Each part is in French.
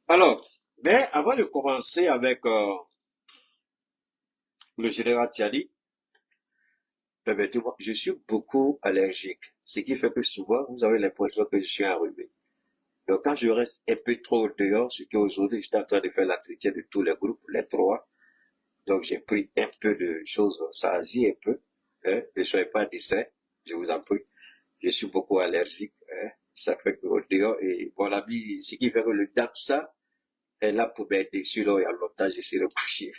Alors, mais avant de commencer avec le général Tiani, permettez-moi, je suis beaucoup allergique, ce qui fait que souvent, vous avez l'impression que je suis enrhumé. Donc, quand je reste un peu trop dehors, ce qu'aujourd'hui, j'étais en train de faire l'entretien de tous les groupes, les trois, donc j'ai pris un peu de choses, ça agit un peu, hein, ne soyez pas distrait, je vous en prie. Je suis beaucoup allergique, hein, ça fait que au dehors, et mon ami, ce qui fait que le DAPSA est là pour m'aider, sinon il y a longtemps, je serais couché.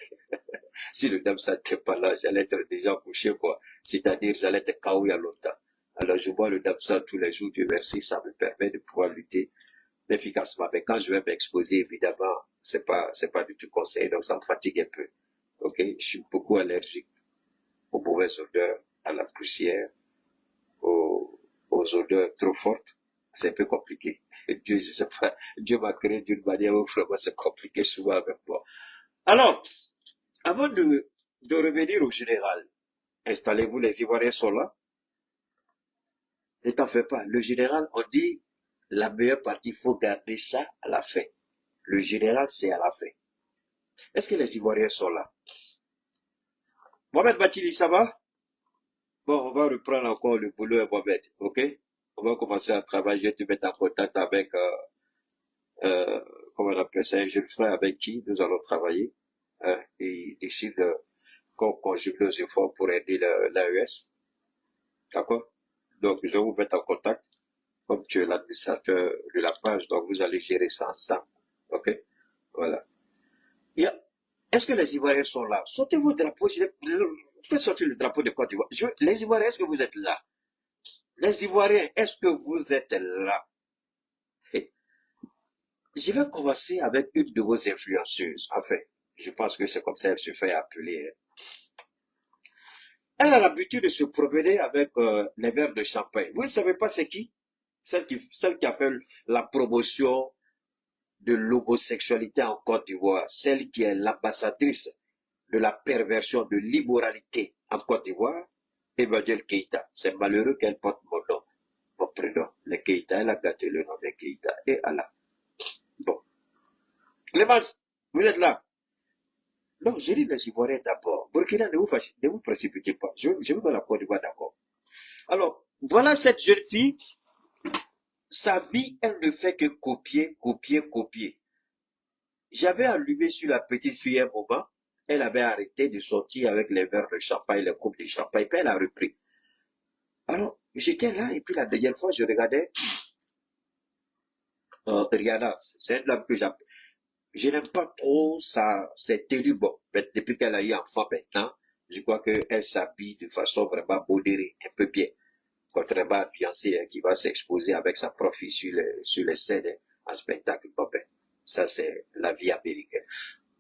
Si le DAPSA n'était pas là, j'allais être déjà couché, quoi. C'est-à-dire, j'allais être KO il y a longtemps. Alors, je bois le DAPSA tous les jours, Dieu merci, ça me permet de pouvoir lutter efficacement. Mais quand je vais m'exposer, évidemment, c'est pas du tout conseillé, donc ça me fatigue un peu. Ok? Je suis beaucoup allergique aux mauvaises odeurs, à la poussière, aux odeurs trop fortes. C'est un peu compliqué. Dieu, je sais pas, Dieu m'a créé d'une manière où vraiment c'est compliqué souvent avec moi. Alors, avant de revenir au général, installez-vous, les Ivoiriens sont là. Ne t'en fais pas. Le général, on dit, la meilleure partie, il faut garder ça à la fin. Le général, c'est à la fin. Est-ce que les Ivoiriens sont là? Mohamed Batili, ça va? Bon, on va reprendre encore le boulot, Mohamed, ok? On va commencer à travailler, je vais te mettre en contact avec, comment on appelle ça, un jeune frère avec qui nous allons travailler, hein, et il décide qu'on conjugue nos efforts pour aider l'AES, d'accord? Donc, je vais vous mettre en contact, comme tu es l'administrateur de la page, donc vous allez gérer ça ensemble, ok? Voilà. Est-ce que les Ivoiriens sont là? Sortez vos drapeaux, faites sortir le drapeau de Côte d'Ivoire. Les Ivoiriens, est-ce que vous êtes là? Les Ivoiriens, est-ce que vous êtes là? Je vais commencer avec une de vos influenceuses. Enfin, je pense que c'est comme ça qu'elle se fait appeler. Elle a l'habitude de se promener avec les verres de champagne. Vous ne savez pas c'est qui? Celle qui a fait la promotion de l'homosexualité en Côte d'Ivoire. Celle qui est l'ambassadrice de la perversion, de l'immoralité en Côte d'Ivoire. Emmanuel Keïta. C'est malheureux qu'elle porte mon nom, mon prénom. Le Keïta, elle a gâté le nom de Keïta. Et Allah. Bon. Clémence, vous êtes là? Non, j'ai dit les Ivoiriens d'abord. Burkina, ne vous précipitez pas. Je vous donne la Côte d'Ivoire d'accord. Alors, voilà cette jeune fille. Sa vie, elle ne fait que copier, copier, copier. J'avais allumé sur la petite fille un moment. Elle avait arrêté de sortir avec les verres de champagne, les coupes de champagne, puis elle a repris. Alors, j'étais là, et puis la dernière fois, je regardais Rihanna. C'est une dame que j'appelle. Je n'aime pas trop ça, c'est tenue. Bon, depuis qu'elle a eu enfant maintenant, je crois qu'elle s'habille de façon vraiment modérée, un peu bien. Contrairement à Beyoncé, hein, qui va s'exposer avec sa profil sur les scènes, hein, en spectacle. Bon, ben, ça, c'est la vie américaine.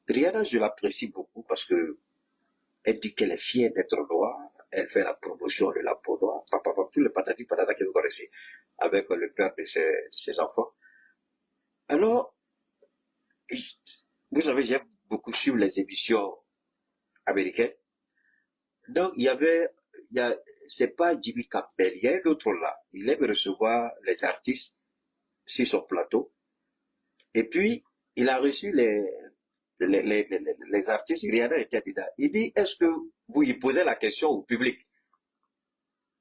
Rihanna, je l'apprécie beaucoup parce que elle dit qu'elle est fière d'être noire. Elle fait la promotion de la peau noire. Papa, tout le patati patata que vous connaissez avec le père de ses enfants. Alors, vous savez, j'aime beaucoup suivre les émissions américaines. Donc, c'est pas Jimmy Campbell, il y a un autre là. Il aime recevoir les artistes sur son plateau. Et puis, il a reçu les artistes, Rihanna était dedans. Il dit, est-ce que vous y posez la question au public,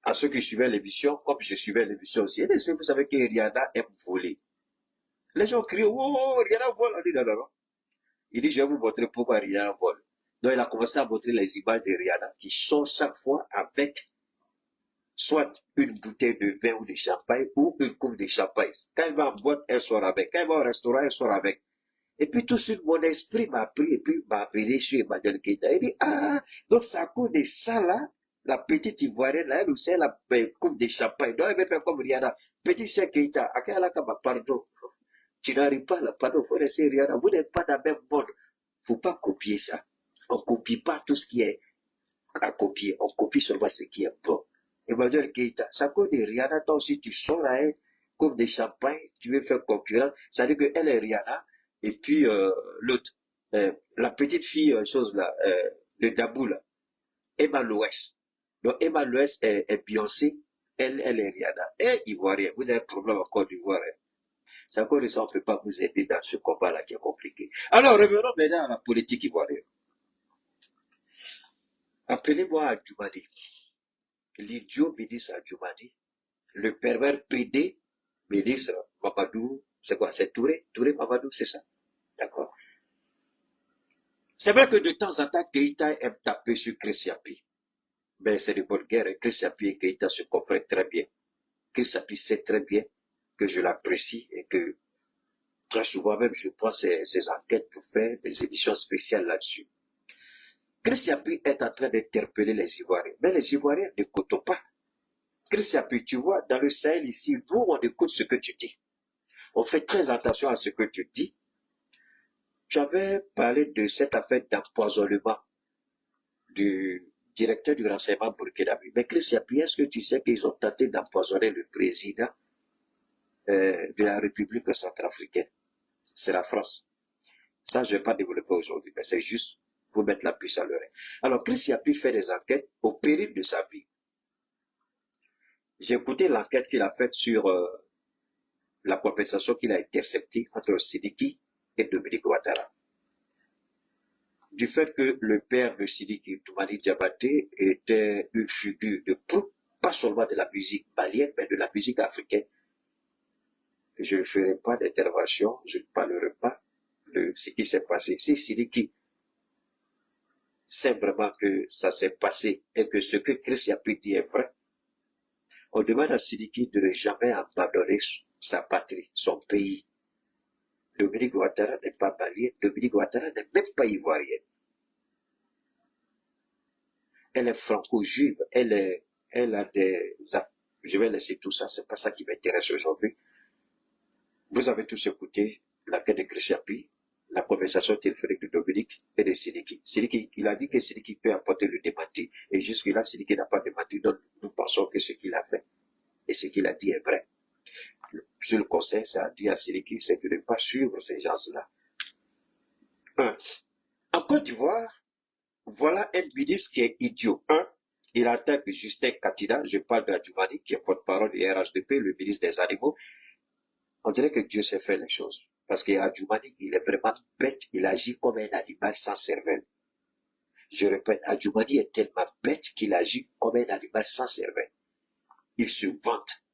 à ceux qui suivaient l'émission, comme je suivais l'émission aussi. Et vous savez que Rihanna aime voler. Les gens crient, oh, Rihanna vole. Il dit, non, non, non. Il dit, je vais vous montrer pourquoi Rihanna vole. Donc, il a commencé à montrer les images de Rihanna qui sont chaque fois avec soit une bouteille de vin ou de champagne ou une coupe de champagne. Quand elle va en boîte, elle sort avec. Quand elle va au restaurant, elle sort avec. Et puis tout de suite, mon esprit m'a pris et puis m'a appelé sur Emmanuel Keïta. Il dit, ah, donc c'est à cause de ça là, la petite Ivoirienne là, elle aussi, elle a une coupe de champagne. Donc elle veut faire comme Rihanna. Petit cher Keïta, à quel pardon. Tu n'arrives pas là, pardon, faut laisser Rihanna. Vous n'êtes pas dans le même monde. Faut pas copier ça. On copie pas tout ce qui est à copier. On copie seulement ce qui est bon. Emmanuel Keïta, ça cause de Rihanna, toi aussi tu sors là, hein, comme des champagnes, tu veux faire concurrence. Ça veut dire qu'elle est Rihanna, et puis l'autre, la petite fille, chose là, le Dabou là, Emma Loès. Donc Emma Loès est Beyoncé, elle est Rihanna. Et Ivoirien, vous avez un problème en Côte d'Ivoire. Hein. C'est encore ça, on ne peut pas vous aider dans ce combat-là qui est compliqué. Alors, revenons maintenant à la politique ivoirienne. Appelez-moi Adjoumani. L'idiot ministre Adjoumani. Le pervers PD, ministre Mamadou, c'est quoi? C'est Touré? Touré Mamadou, c'est ça? D'accord. C'est vrai que de temps en temps, Keïta aime taper sur Christiapi. Mais c'est de bonne guerre. Christiapi et Keïta se comprennent très bien. Christiapi sait très bien que je l'apprécie et que très souvent même je prends ses enquêtes pour faire des émissions spéciales là-dessus. Christiapi est en train d'interpeller les Ivoiriens. Mais les Ivoiriens n'écoutent pas. Christiapi, tu vois, dans le Sahel ici, nous, on écoute ce que tu dis. On fait très attention à ce que tu dis. Tu avais parlé de cette affaire d'empoisonnement du directeur du renseignement burkinabé. Mais Christiapi, est-ce que tu sais qu'ils ont tenté d'empoisonner le président de la République centrafricaine? C'est la France. Ça, je ne vais pas développer aujourd'hui, mais c'est juste pour mettre la puce à l'oreille. Alors, Christiapi fait des enquêtes au péril de sa vie. J'ai écouté l'enquête qu'il a faite sur la conversation qu'il a interceptée entre Sidiki et Dominique Ouattara. Du fait que le père de Sidiki, Toumani Diabaté, était une figure de proue, pas seulement de la musique malienne, mais de la musique africaine. Je ne ferai pas d'intervention, je ne parlerai pas de ce qui s'est passé. Si Sidiki sait vraiment que ça s'est passé et que ce que Christiapi dit est vrai, on demande à Sidiki de ne jamais abandonner sa patrie, son pays. Dominique Ouattara n'est pas malien, Dominique Ouattara n'est même pas ivoirienne. Elle est franco-juive, elle a des... Je vais laisser tout ça, c'est pas ça qui m'intéresse aujourd'hui. Vous avez tous écouté l'enquête de Christiapi, la conversation téléphonique de Dominique et de Sidiki. Sidiki, il a dit que Sidiki peut apporter le démenti. Et jusque-là, Sidiki n'a pas démenti. Donc, nous pensons que ce qu'il a fait et ce qu'il a dit est vrai. Sur le conseil, ça a dit à Sidiki, c'est de ne pas suivre ces gens-là. En Côte d'Ivoire, voilà un ministre qui est idiot. Il attaque Justin Katina, je parle de Adjoumani, qui est porte-parole du RHDP, le ministre des Animaux. On dirait que Dieu sait faire les choses. Parce qu'Adjoumani, il est vraiment bête, il agit comme un animal sans cervelle. Je répète, Adjoumani est tellement bête qu'il agit comme un animal sans cervelle. Il se vante.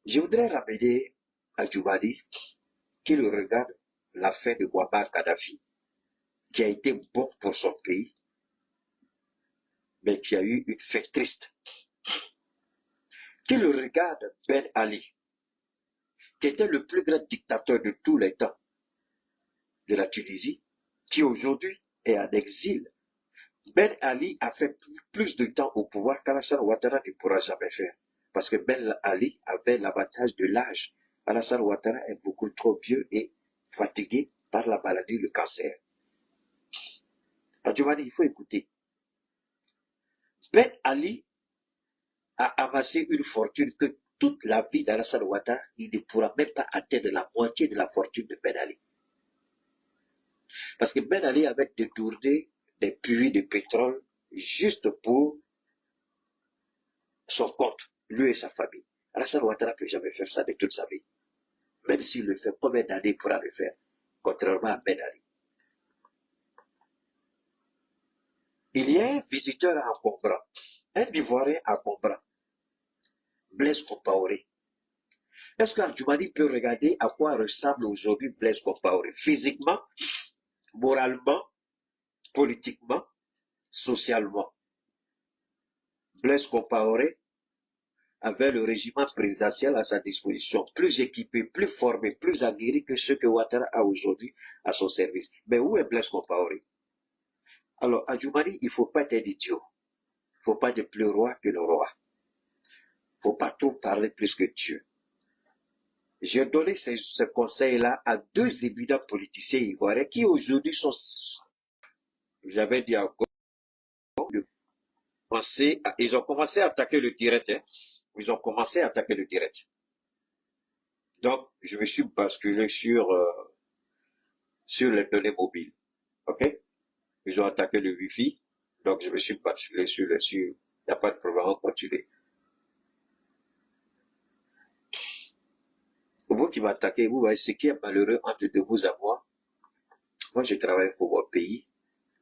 Je voudrais ramener Adjoumani qu'il regarde la fin de Muammar Kadhafi, qui a été bon pour son pays, mais qui a eu une fin triste. Qu'il regarde Ben Ali, qui était le plus grand dictateur de tous les temps de la Tunisie, qui aujourd'hui est en exil. Ben Ali a fait plus de temps au pouvoir qu'Alassane Ouattara ne pourra jamais faire. Parce que Ben Ali avait l'avantage de l'âge. Alassane Ouattara est beaucoup trop vieux et fatigué par la maladie, le cancer. Adjoumani, il faut écouter. Ben Ali a amassé une fortune que toute la vie d'Alassane Ouattara, il ne pourra même pas atteindre la moitié de la fortune de Ben Ali. Parce que Ben Ali avait détourné des puits de pétrole juste pour son compte, lui et sa famille. Alassane Ouattara ne peut jamais faire ça de toute sa vie. Même s'il le fait, combien d'années pourra le faire, contrairement à Ben Ali. Il y a un visiteur à Combra, un Ivoirien à Combra, Blaise Compaoré. Est-ce qu'Adjoumani peut regarder à quoi ressemble aujourd'hui Blaise Compaoré? Physiquement, moralement, politiquement, socialement. Blaise Compaoré avait le régiment présidentiel à sa disposition, plus équipé, plus formé, plus aguerri que ce que Ouattara a aujourd'hui à son service. Mais où est Blaise Compaoré? Alors, Adjoumani, il ne faut pas être un idiot. Il ne faut pas être plus roi que le roi. Il ne faut pas trop parler plus que Dieu. J'ai donné ce conseil-là à deux éminents politiciens ivoiriens qui aujourd'hui sont, j'avais dit encore, ils ont commencé à attaquer le direct. Ils ont commencé à attaquer le direct. Donc, je me suis basculé sur les données mobiles. OK? Ils ont attaqué le Wi-Fi. Donc, je me suis basculé sur il n'y a pas de problème, on continue. Vous qui m'attaquez, vous voyez ce qui est malheureux entre de vous à moi. Moi, je travaille pour mon pays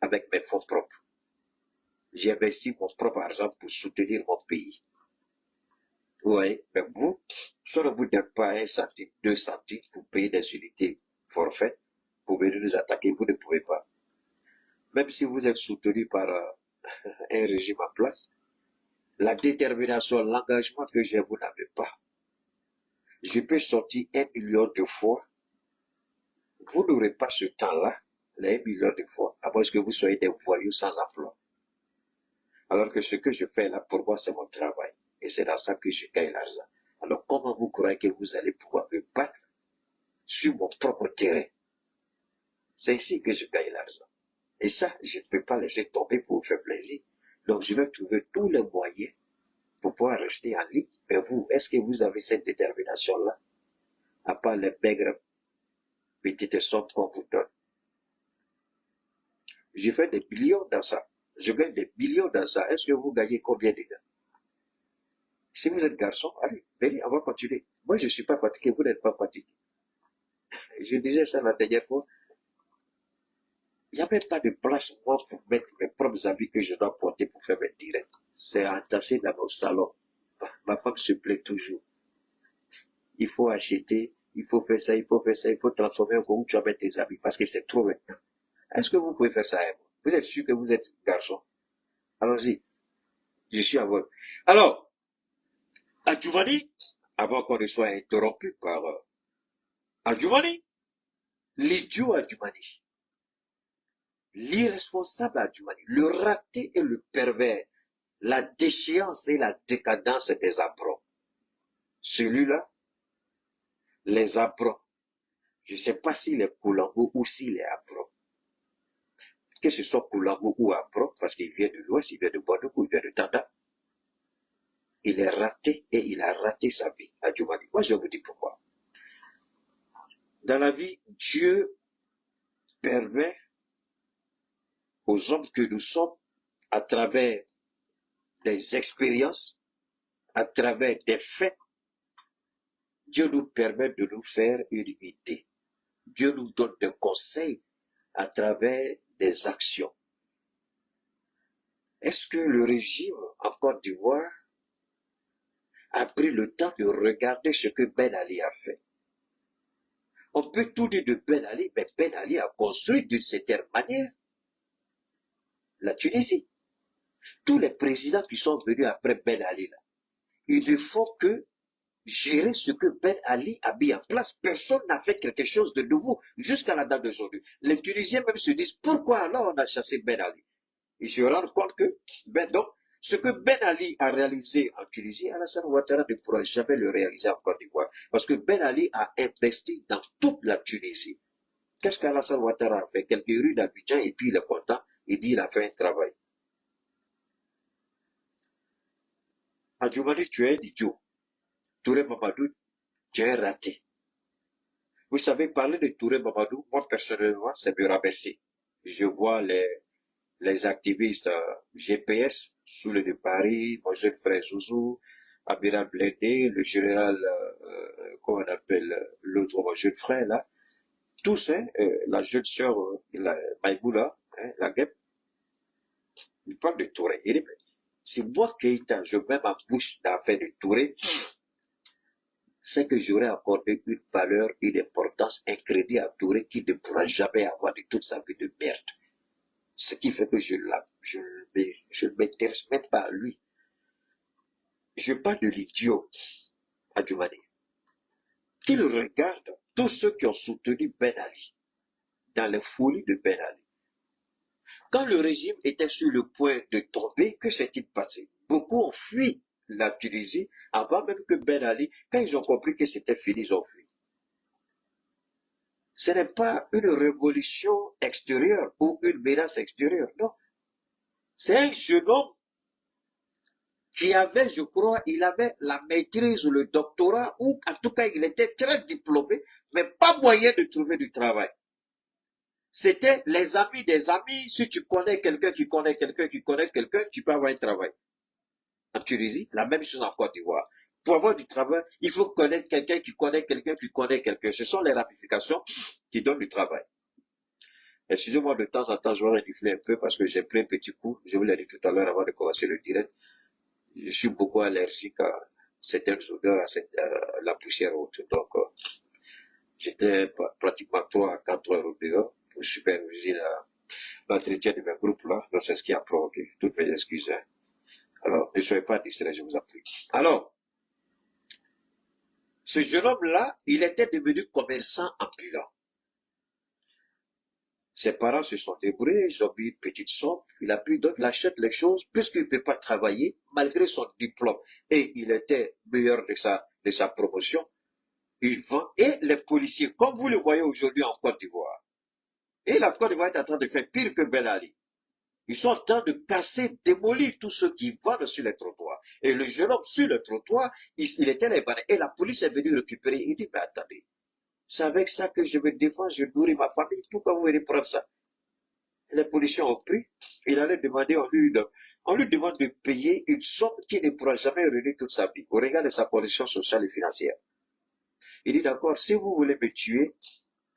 avec mes fonds propres. J'ai investi mon propre argent pour soutenir mon pays. Vous voyez, mais vous, si on ne vous donne pas 1 centime, 2 centimes pour payer des unités forfait, pour venir nous attaquer, vous ne pouvez pas. Même si vous êtes soutenu par un régime en place, la détermination, l'engagement que j'ai, vous n'avez pas. Je peux sortir 1 million de fois. Vous n'aurez pas ce temps-là, les 1 million de fois, à moins que vous soyez des voyous sans emploi. Alors que ce que je fais là, pour moi, c'est mon travail. Et c'est dans ça que je gagne l'argent. Alors comment vous croyez que vous allez pouvoir me battre sur mon propre terrain? C'est ici que je gagne l'argent. Et ça, je ne peux pas laisser tomber pour vous faire plaisir. Donc je vais trouver tous les moyens pour pouvoir rester en ligne. Mais vous, est-ce que vous avez cette détermination-là? À part les maigres petites sommes qu'on vous donne. Je fais des millions dans ça. Je gagne des millions dans ça. Est-ce que vous gagnez combien dedans? Si vous êtes garçon, allez, venez, on va continuer. Moi, je ne suis pas fatigué, vous n'êtes pas fatigué. Je disais ça la dernière fois. Il n'y a même pas de place, moi, pour mettre mes propres habits que je dois porter pour faire mes directs. C'est entassé dans mon salon. Ma femme se plaît toujours. Il faut acheter, il faut faire ça, il faut faire ça, il faut transformer au où tu vas mettre tes habits, parce que c'est trop maintenant. Est-ce que vous pouvez faire ça? Vous êtes sûr que vous êtes garçon? Allons-y. Je suis à votre. Alors, Adjoumani, avant qu'on ne soit interrompu par Adjoumani, l'idiot Adjoumani, l'irresponsable Adjoumani, le raté et le pervers, la déchéance et la décadence des Abrons. Celui-là, les Abrons, je ne sais pas s'il est Koulango ou s'il est Abron. Que ce soit Koulango ou Abron, parce qu'il vient de l'Ouest, il vient de Bonoukou, il vient de Tanda, il est raté et il a raté sa vie, Adjoumani. Moi, je vous dis pourquoi. Dans la vie, Dieu permet aux hommes que nous sommes, à travers des expériences, à travers des faits, Dieu nous permet de nous faire une idée. Dieu nous donne des conseils à travers des actions. Est-ce que le régime en Côte d'Ivoire a pris le temps de regarder ce que Ben Ali a fait? On peut tout dire de Ben Ali, mais Ben Ali a construit d'une certaine manière la Tunisie. Tous les présidents qui sont venus après Ben Ali, là, ils ne font que gérer ce que Ben Ali a mis en place. Personne n'a fait quelque chose de nouveau jusqu'à la date d'aujourd'hui. Les Tunisiens même se disent, pourquoi alors on a chassé Ben Ali? Ils se rendent compte que, donc, ce que Ben Ali a réalisé en Tunisie, Alassane Ouattara ne pourra jamais le réaliser en Côte d'Ivoire. Parce que Ben Ali a investi dans toute la Tunisie. Qu'est-ce qu'Alassane Ouattara a fait? Quelques rues d'Abidjan et puis il est content. Il dit il a fait un travail. Adjoumani, tu es un idiot. Touré Mamadou, tu es un raté. Vous savez, parler de Touré Mamadou, moi personnellement, c'est me rabaisser. Je vois les activistes GPS, Soule de Paris, mon jeune frère Zouzou, Amiral Blendé, le général, comment on appelle l'autre, mon jeune frère là, tous, hein, la jeune sœur, Maïboula, hein, la guêpe, il parle de Touré. Il dit, si moi, Keïta, je mets ma bouche dans l'affaire de Touré, c'est que j'aurais accordé une valeur, une importance, un crédit à Touré qui ne pourra jamais avoir de toute sa vie de merde. Ce qui fait que je ne m'intéresse même pas à lui. Je parle de l'idiot, Adjoumani. Qu'il regarde tous ceux qui ont soutenu Ben Ali dans les folies de Ben Ali. Quand le régime était sur le point de tomber, que s'est-il passé? Beaucoup ont fui la Tunisie avant même que Ben Ali, quand ils ont compris que c'était fini, ils ont fui. Ce n'est pas une révolution extérieure ou une menace extérieure, non. C'est un jeune homme qui avait, je crois, il avait la maîtrise ou le doctorat, ou en tout cas, il était très diplômé, mais pas moyen de trouver du travail. C'était les amis des amis. Si tu connais quelqu'un qui connaît quelqu'un qui connaît quelqu'un, tu peux avoir un travail. En Tunisie, la même chose en Côte d'Ivoire. Pour avoir du travail, il faut connaître quelqu'un qui connaît quelqu'un qui connaît quelqu'un. Ce sont les ramifications qui donnent du travail. Excusez-moi, de temps en temps, je vais renifler un peu parce que j'ai pris un petit coup. Je vous l'ai dit tout à l'heure avant de commencer le direct. Je suis beaucoup allergique à certaines odeurs, à la poussière haute. Donc, j'étais pratiquement 3 à 4 heures au dehors pour superviser l'entretien de mes groupes là. Donc, c'est ce qui a provoqué. Toutes mes excuses. Hein. Alors, ne soyez pas distraits, je vous en prie. Alors, ce jeune homme-là, il était devenu commerçant ambulant. Ses parents se sont débrouillés, ils ont mis une petite somme, il a pu donc il achète les choses, puisqu'il ne peut pas travailler, malgré son diplôme, et il était meilleur de sa promotion, il vend, et les policiers, comme vous le voyez aujourd'hui en Côte d'Ivoire, et la Côte d'Ivoire est en train de faire pire que Ben Ali. Ils sont en train de casser, démolir tous ceux qui vendent sur les trottoirs. Et le jeune homme sur le trottoir, il était là, et la police est venue récupérer, il dit, mais attendez, c'est avec ça que je me défends, je nourris ma famille. Pourquoi vous venez prendre ça? Les policiers ont pris. Il allait demander, on lui demande de payer une somme qui ne pourra jamais réunir toute sa vie, au regard de sa condition sociale et financière. Il dit, d'accord, si vous voulez me tuer,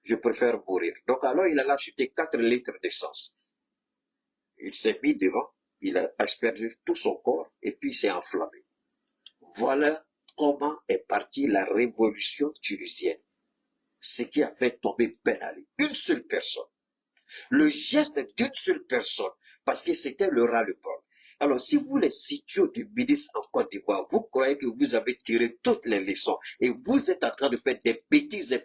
je préfère mourir. Donc alors, il a acheté 4 litres d'essence. Il s'est mis devant, il a aspergé tout son corps, et puis il s'est enflammé. Voilà comment est partie la révolution tunisienne. Ce qui a fait tomber Ben Ali. Une seule personne. Le geste d'une seule personne. Parce que c'était le ras-le-bol. Alors, si vous les situez du ministre en Côte d'Ivoire, vous croyez que vous avez tiré toutes les leçons et vous êtes en train de faire des bêtises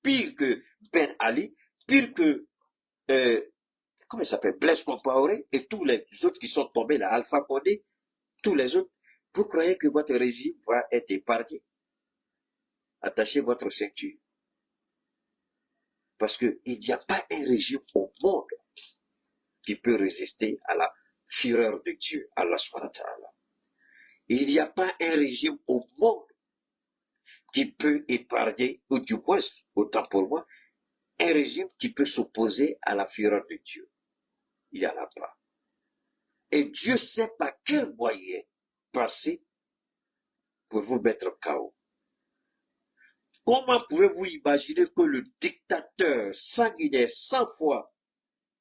pires que Ben Ali, pire que, comment il s'appelle, Blaise Compaoré et tous les autres qui sont tombés là, Alpha Condé, tous les autres. Vous croyez que votre régime va être épargné? Attachez votre ceinture. Parce qu'il n'y a pas un régime au monde qui peut résister à la fureur de Dieu, Allah subhanahu wa ta'ala. Il n'y a pas un régime au monde qui peut épargner, ou du moins, autant pour moi, un régime qui peut s'opposer à la fureur de Dieu. Il n'y en a pas. Et Dieu sait par quel moyen passer pour vous mettre KO. Comment pouvez-vous imaginer que le dictateur sanguinaire 100 fois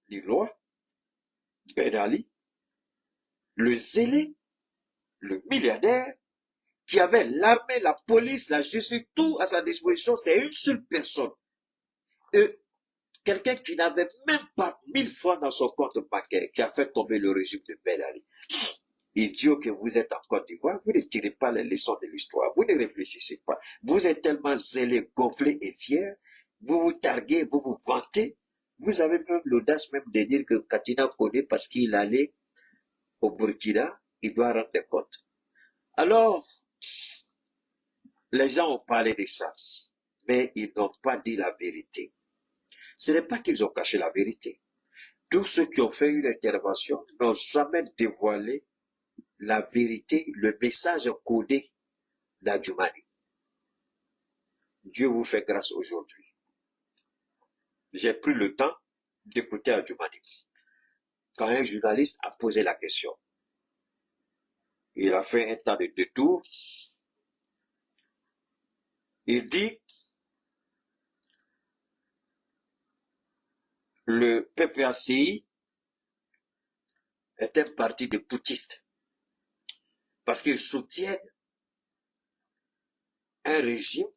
les lois, Ben Ali, le zélé, le milliardaire, qui avait l'armée, la police, la justice, tout à sa disposition, c'est une seule personne. Et quelqu'un qui n'avait même pas 1000 francs dans son compte bancaire, qui a fait tomber le régime de Ben Ali. Idiot que vous êtes en Côte d'Ivoire, vous ne tirez pas les leçons de l'histoire, vous ne réfléchissez pas. Vous êtes tellement zélé, gonflé et fier, vous vous targuez, vous vous vantez. Vous avez même l'audace même de dire que Katina connaît parce qu'il allait au Burkina, il doit rendre des comptes. Alors, les gens ont parlé de ça, mais ils n'ont pas dit la vérité. Ce n'est pas qu'ils ont caché la vérité. Tous ceux qui ont fait une intervention n'ont jamais dévoilé la vérité, le message codé d'Adjoumani. Dieu vous fait grâce aujourd'hui. J'ai pris le temps d'écouter Adjoumani. Quand un journaliste a posé la question, il a fait un temps de détour. Il dit, le PPACI est un parti de putschistes parce qu'ils soutiennent un régime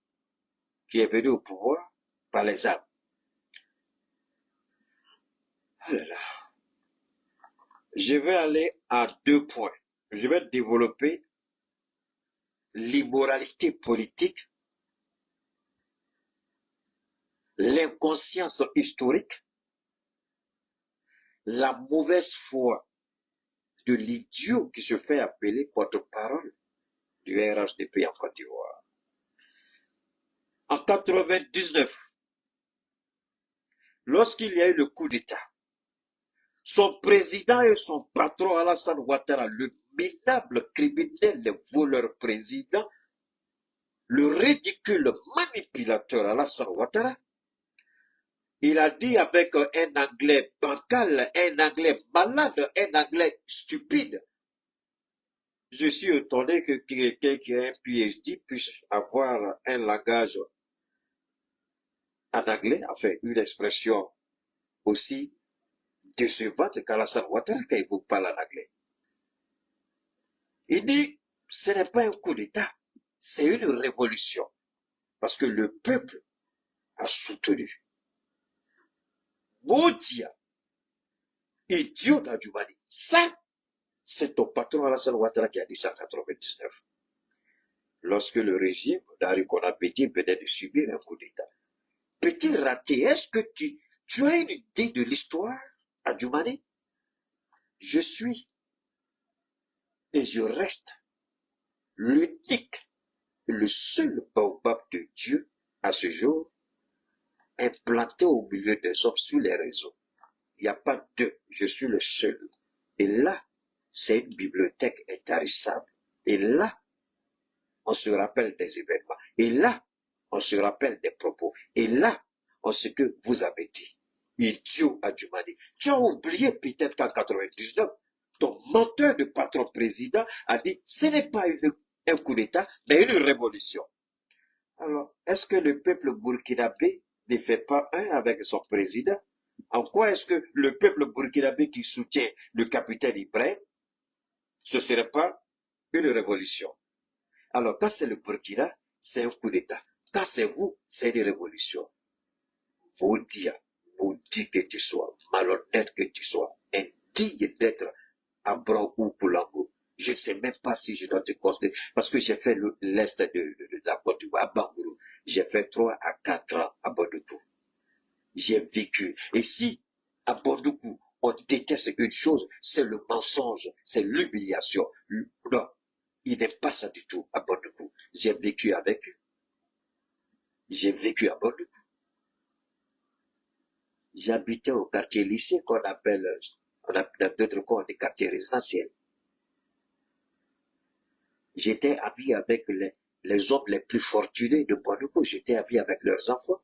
qui est venu au pouvoir par les armes. Oh là là. Je vais aller à 2 points. Je vais développer l'immoralité politique, l'inconscience historique, la mauvaise foi de l'idiot qui se fait appeler porte-parole du RHDP en Côte d'Ivoire. En 99, lorsqu'il y a eu le coup d'État, son président et son patron Alassane Ouattara, le minable criminel, le voleur président, le ridicule manipulateur Alassane Ouattara, il a dit avec un anglais bancal, un anglais malade, un anglais stupide, Je suis étonné que quelqu'un qui a un PhD puisse avoir un langage en anglais, enfin une expression aussi décevante qu'Alassane Ouattara quand il vous parle en anglais. Il dit, ce n'est pas un coup d'État, c'est une révolution. Parce que le peuple a soutenu. Maudia, idiot d'Adjoumani. Ça, c'est ton patron Alassane Ouattara qui a dit ça en 99. Lorsque le régime d'Ari Konapeti venait de subir un coup d'État. Petit raté, est-ce que tu as une idée de l'histoire, Adjoumani? Je suis et je reste l'unique, le seul baobab de Dieu à ce jour implanté au milieu des hommes sous les réseaux. Il n'y a pas deux, je suis le seul. Et là, c'est une bibliothèque intarissable. Et là, on se rappelle des événements. Et là, on se rappelle des propos. Et là, on sait que vous avez dit. Idiot Adjoumani. Tu as oublié peut-être qu'en 99, ton menteur de patron président a dit, ce n'est pas un coup d'État, mais une révolution. Alors, est-ce que le peuple burkinabé ne fait pas un avec son président? En quoi est-ce que le peuple burkinabé qui soutient le capitaine Ibrahim, ce ne serait pas une révolution? Alors, quand c'est le Burkina, c'est un coup d'État. Quand c'est vous, c'est une révolution. Maudit que tu sois, malhonnête que tu sois, indigne d'être à Bron ou Poulango. Je ne sais même pas si je dois te considérer, parce que j'ai fait l'Est de la Côte d'Ivoire, à Bangourou. J'ai fait 3 à 4 ans à Bondoukou. J'ai vécu. Et si, à Bondoukou, on déteste une chose, c'est le mensonge, c'est l'humiliation. Non, il n'aime pas ça du tout à Bondoukou. J'ai vécu avec eux. J'ai vécu à Bondoukou. J'habitais au quartier lycée qu'on appelle, on a d'autres cas des quartiers résidentiels. J'étais habillé avec les hommes les plus fortunés de Bondoukou. J'étais habillé avec leurs enfants.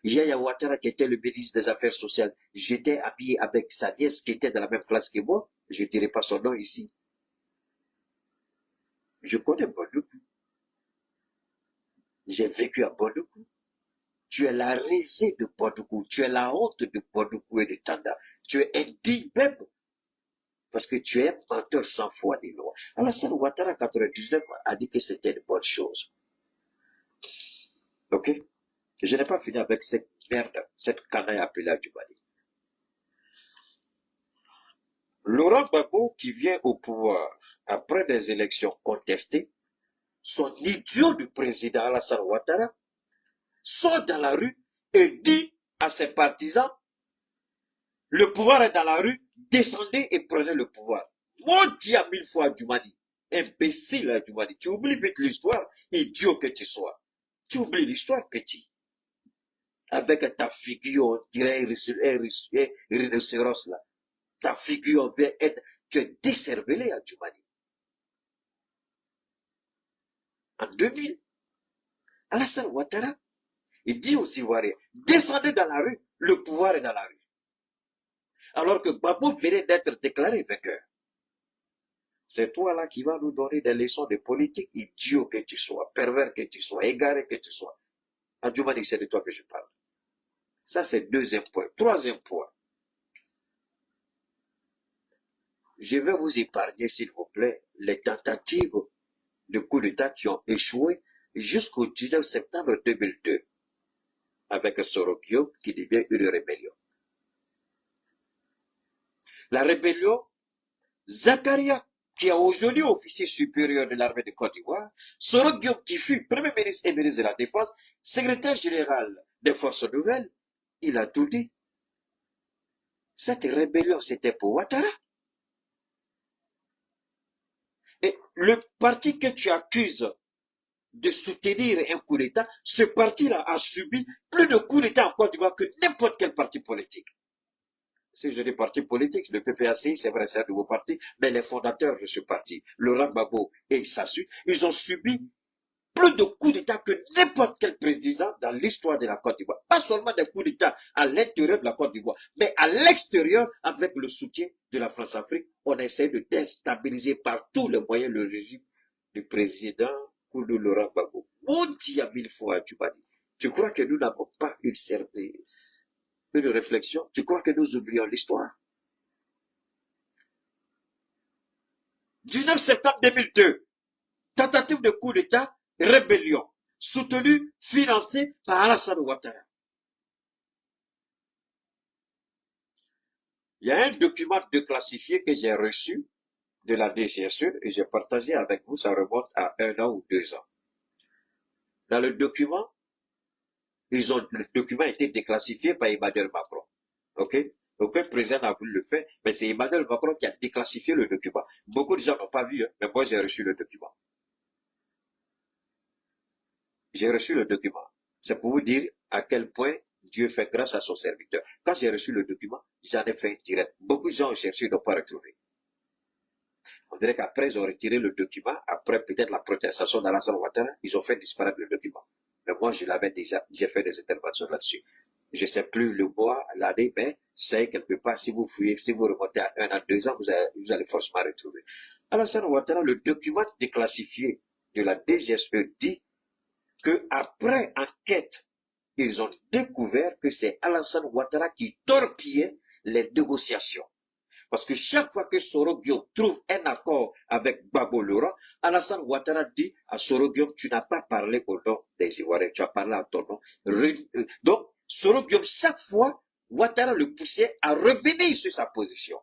Yaya Ouattara, qui était le ministre des Affaires sociales, j'étais habillé avec sa nièce qui était dans la même classe que moi. Je ne dirai pas son nom ici. Je connais Bondoukou. J'ai vécu à Bondoukou. Tu es la risée de Bondoukou. Tu es la honte de Bondoukou et de Tanda. Tu es indigne même. Parce que tu es un menteur sans foi ni loi. Alassane Ouattara, en 99, a dit que c'était une bonne chose. Ok? Je n'ai pas fini avec cette merde, cette canaille appelée Adjoumani. Laurent Gbagbo, qui vient au pouvoir après des élections contestées, son idiot du président Alassane Ouattara, sort dans la rue et dit à ses partisans, le pouvoir est dans la rue, descendez et prenez le pouvoir. Maudit à 1000 fois Adjoumani. Imbécile Adjoumani. Tu oublies vite l'histoire, idiot que tu sois. Tu oublies l'histoire, petit. Avec ta figure, on dirait un rhinocéros là. Ta figure, tu es décervelé Adjoumani. En 2000, Alassane Ouattara, il dit aux Ivoiriens, descendez dans la rue, le pouvoir est dans la rue. Alors que Gbagbo venait d'être déclaré vainqueur. C'est toi là qui vas nous donner des leçons de politique, idiot que tu sois, pervers que tu sois, égaré que tu sois. Adjoumani, c'est de toi que je parle. Ça, c'est deuxième point. Troisième point. Je vais vous épargner, s'il vous plaît, les tentatives de coup d'État qui ont échoué jusqu'au 19 septembre 2002, avec Sorokio qui devient une rébellion. La rébellion, Zakaria, qui est aujourd'hui officier supérieur de l'armée de Côte d'Ivoire, Sorokio qui fut premier ministre et ministre de la Défense, secrétaire général des forces nouvelles, il a tout dit. Cette rébellion, c'était pour Ouattara. Et le parti que tu accuses de soutenir un coup d'État, ce parti-là a subi plus de coups d'État en Côte d'Ivoire que n'importe quel parti politique. Si je dis parti politique, le PPACI, c'est vrai, c'est un nouveau parti, mais les fondateurs de ce parti, Laurent Gbagbo et Sassu, ils ont subi plus de coups d'État que n'importe quel président dans l'histoire de la Côte d'Ivoire. Pas seulement des coups d'État à l'intérieur de la Côte d'Ivoire, mais à l'extérieur, avec le soutien de la France-Afrique, on essaie de déstabiliser par tous les moyens le régime du président Koudou Laurent Gbagbo. On dit à 1000 fois, tu crois que nous n'avons pas une réflexion? Tu crois que nous oublions l'histoire? 19 septembre 2002, tentative de coup d'État, rébellion, soutenue, financée par Alassane Ouattara. Il y a un document déclassifié que j'ai reçu de la DGSE et j'ai partagé avec vous, ça remonte à 1 an ou 2 ans. Dans le document, le document a été déclassifié par Emmanuel Macron. Ok? Aucun président n'a voulu le faire, mais c'est Emmanuel Macron qui a déclassifié le document. Beaucoup de gens n'ont pas vu, hein, mais moi j'ai reçu le document. J'ai reçu le document. C'est pour vous dire à quel point Dieu fait grâce à son serviteur. Quand j'ai reçu le document, j'en ai fait un direct. Beaucoup de gens ont cherché, n'ont pas retrouvé. On dirait qu'après, ils ont retiré le document. Après, peut-être la protestation d'Alassane Ouattara, ils ont fait disparaître le document. Mais moi, je l'avais déjà, j'ai fait des interventions là-dessus. Je ne sais plus le mois, l'année, mais c'est quelque part, si vous fouillez, si vous remontez à 1 an, 2 ans, vous allez forcément retrouver. Alassane Ouattara, le document déclassifié de la DGSE dit que après enquête, ils ont découvert que c'est Alassane Ouattara qui torpillait les négociations. Parce que chaque fois que Soro Guillaume trouve un accord avec Gbagbo Laurent, Alassane Ouattara dit à Soro Guillaume, tu n'as pas parlé au nom des Ivoiriens, tu as parlé à ton nom. Donc, Soro Guillaume, chaque fois, Ouattara le poussait à revenir sur sa position.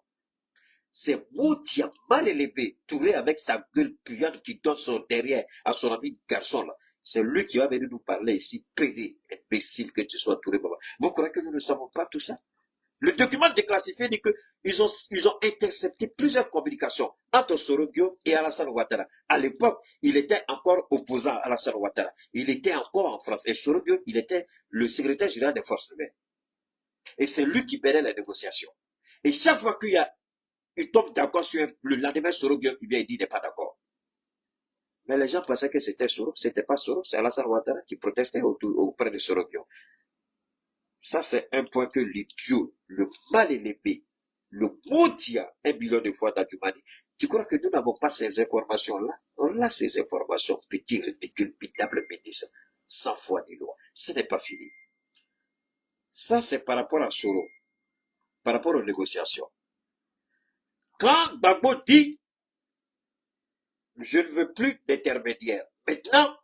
C'est Moutia mal élevé, Touré avec sa gueule puante qui donne son derrière à son ami garçon là. C'est lui qui va venir nous parler ici, pédé, imbécile que tu sois Touré. Vous croyez que nous ne savons pas tout ça? Le document déclassifié dit que ils ont intercepté plusieurs communications entre Soro Guillaume et Alassane Ouattara. À l'époque, il était encore opposant à Alassane Ouattara. Il était encore en France. Et Soro Guillaume, il était le secrétaire général des forces armées. Et c'est lui qui menait les négociations. Et chaque fois il tombe d'accord sur le lendemain, Soro Guillaume, il vient et dit, il n'est pas d'accord. Mais les gens pensaient que c'était Soro. C'était pas Soro, c'est Alassane Ouattara qui protestait auprès de Soro Guillaume. Ça, c'est un point que l'idiot, le mal élevé, le maudit 1 million de fois d'Adjumani. Tu crois que nous n'avons pas ces informations-là? On a ces informations, petit, ridicule, pitiable, ministre, sans foi ni loi. Ce n'est pas fini. Ça, c'est par rapport à Soro, par rapport aux négociations. Quand Gbagbo dit, je ne veux plus d'intermédiaire. Maintenant,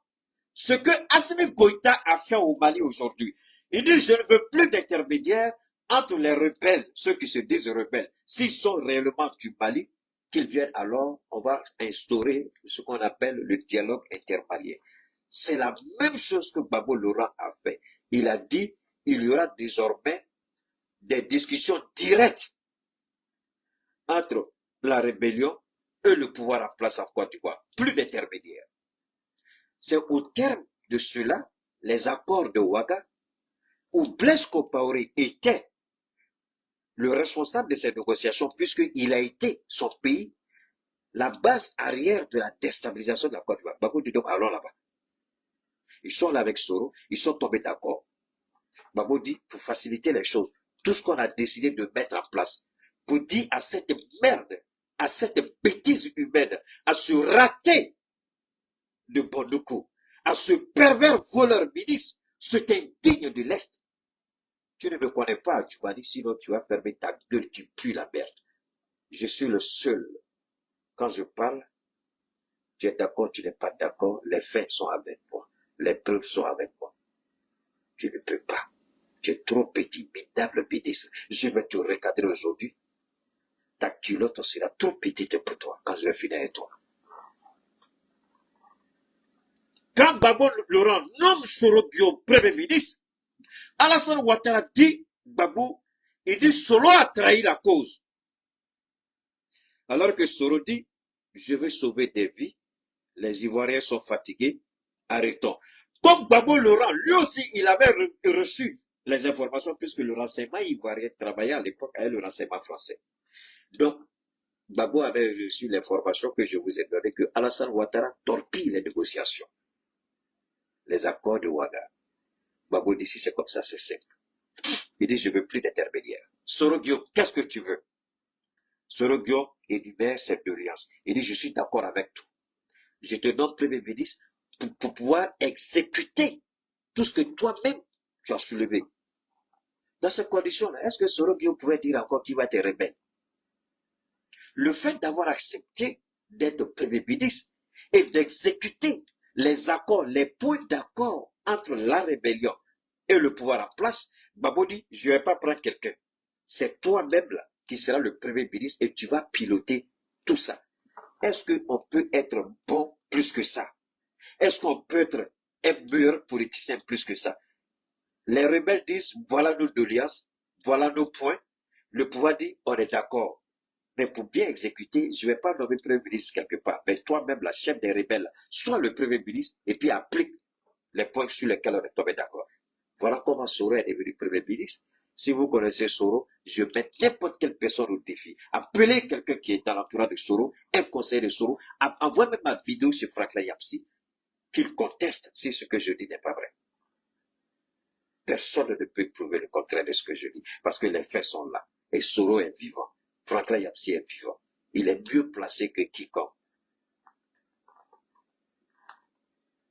ce que Assimi Goïta a fait au Mali aujourd'hui, il dit, je ne veux plus d'intermédiaire entre les rebelles, ceux qui se disent rebelles. S'ils sont réellement du Mali, qu'ils viennent alors, on va instaurer ce qu'on appelle le dialogue intermalien. C'est la même chose que Gbagbo Laurent a fait. Il a dit, il y aura désormais des discussions directes entre la rébellion et le pouvoir en place en Côte d'Ivoire. Plus d'intermédiaire. C'est au terme de cela, les accords de Ouaga, où Blaise Compaoré était le responsable de ces négociations, puisqu'il a été, son pays, la base arrière de la déstabilisation de la Côte d'Ivoire. Gbagbo dit donc, allons là-bas. Ils sont là avec Soro, ils sont tombés d'accord. Gbagbo dit, pour faciliter les choses, tout ce qu'on a décidé de mettre en place, pour dire à cette merde, à cette bêtise humaine, à ce raté de Bondoukou, à ce pervers voleur ministre, cet indigne de l'Est. Tu ne me connais pas, tu m'as dit, sinon tu vas fermer ta gueule, tu pues la merde. Je suis le seul. Quand je parle, tu es d'accord, tu n'es pas d'accord, les faits sont avec moi, les preuves sont avec moi. Tu ne peux pas. Tu es trop petit, minable ministre. Je vais te recadrer aujourd'hui. Ta culotte sera trop petite pour toi quand je vais finir avec toi. Quand Gbagbo Laurent nomme Soro Guillaume Premier ministre, Alassane Ouattara dit, Gbagbo, il dit Soro a trahi la cause. Alors que Soro dit, je vais sauver des vies, les Ivoiriens sont fatigués, arrêtons. Comme Gbagbo Laurent, lui aussi, il avait reçu les informations puisque le renseignement ivoirien travaillait à l'époque avec le renseignement français. Donc, Gbagbo avait reçu l'information que je vous ai donnée que Alassane Ouattara torpille les négociations. les accords de Ouaga. Gbagbo dit, si c'est comme ça, c'est simple. Il dit, je veux plus d'intermédiaire. Sorogio, qu'est-ce que tu veux? Sorogio énumère cette doléance. Il dit, je suis d'accord avec tout. Je te donne Premier ministre pour pouvoir exécuter tout ce que toi-même tu as soulevé. Dans ces conditions-là, est-ce que Sorogio pouvait dire encore qu'il va être rebelle? Le fait d'avoir accepté d'être Premier ministre et d'exécuter les accords, les points d'accord entre la rébellion et le pouvoir en place, Gbagbo dit, je ne vais pas prendre quelqu'un. C'est toi-même là qui sera le Premier ministre et tu vas piloter tout ça. Est-ce qu'on peut être bon plus que ça? Est-ce qu'on peut être un meilleur politicien plus que ça? Les rebelles disent, voilà nos doléances, voilà nos points. Le pouvoir dit, on est d'accord. Mais pour bien exécuter, je ne vais pas nommer Premier ministre quelque part. Mais toi-même, la chef des rebelles, sois le Premier ministre et puis applique les points sur lesquels on est tombé d'accord. Voilà comment Soro est devenu Premier ministre. Si vous connaissez Soro, je mets n'importe quelle personne au défi. Appelez quelqu'un qui est dans l'entourage de Soro, un conseiller de Soro, envoie même ma vidéo sur Franklin Yapsi, qu'il conteste si ce que je dis n'est pas vrai. Personne ne peut prouver le contraire de ce que je dis, parce que les faits sont là. Et Soro est vivant. Franklin Yapsi est vivant. Il est mieux placé que quiconque.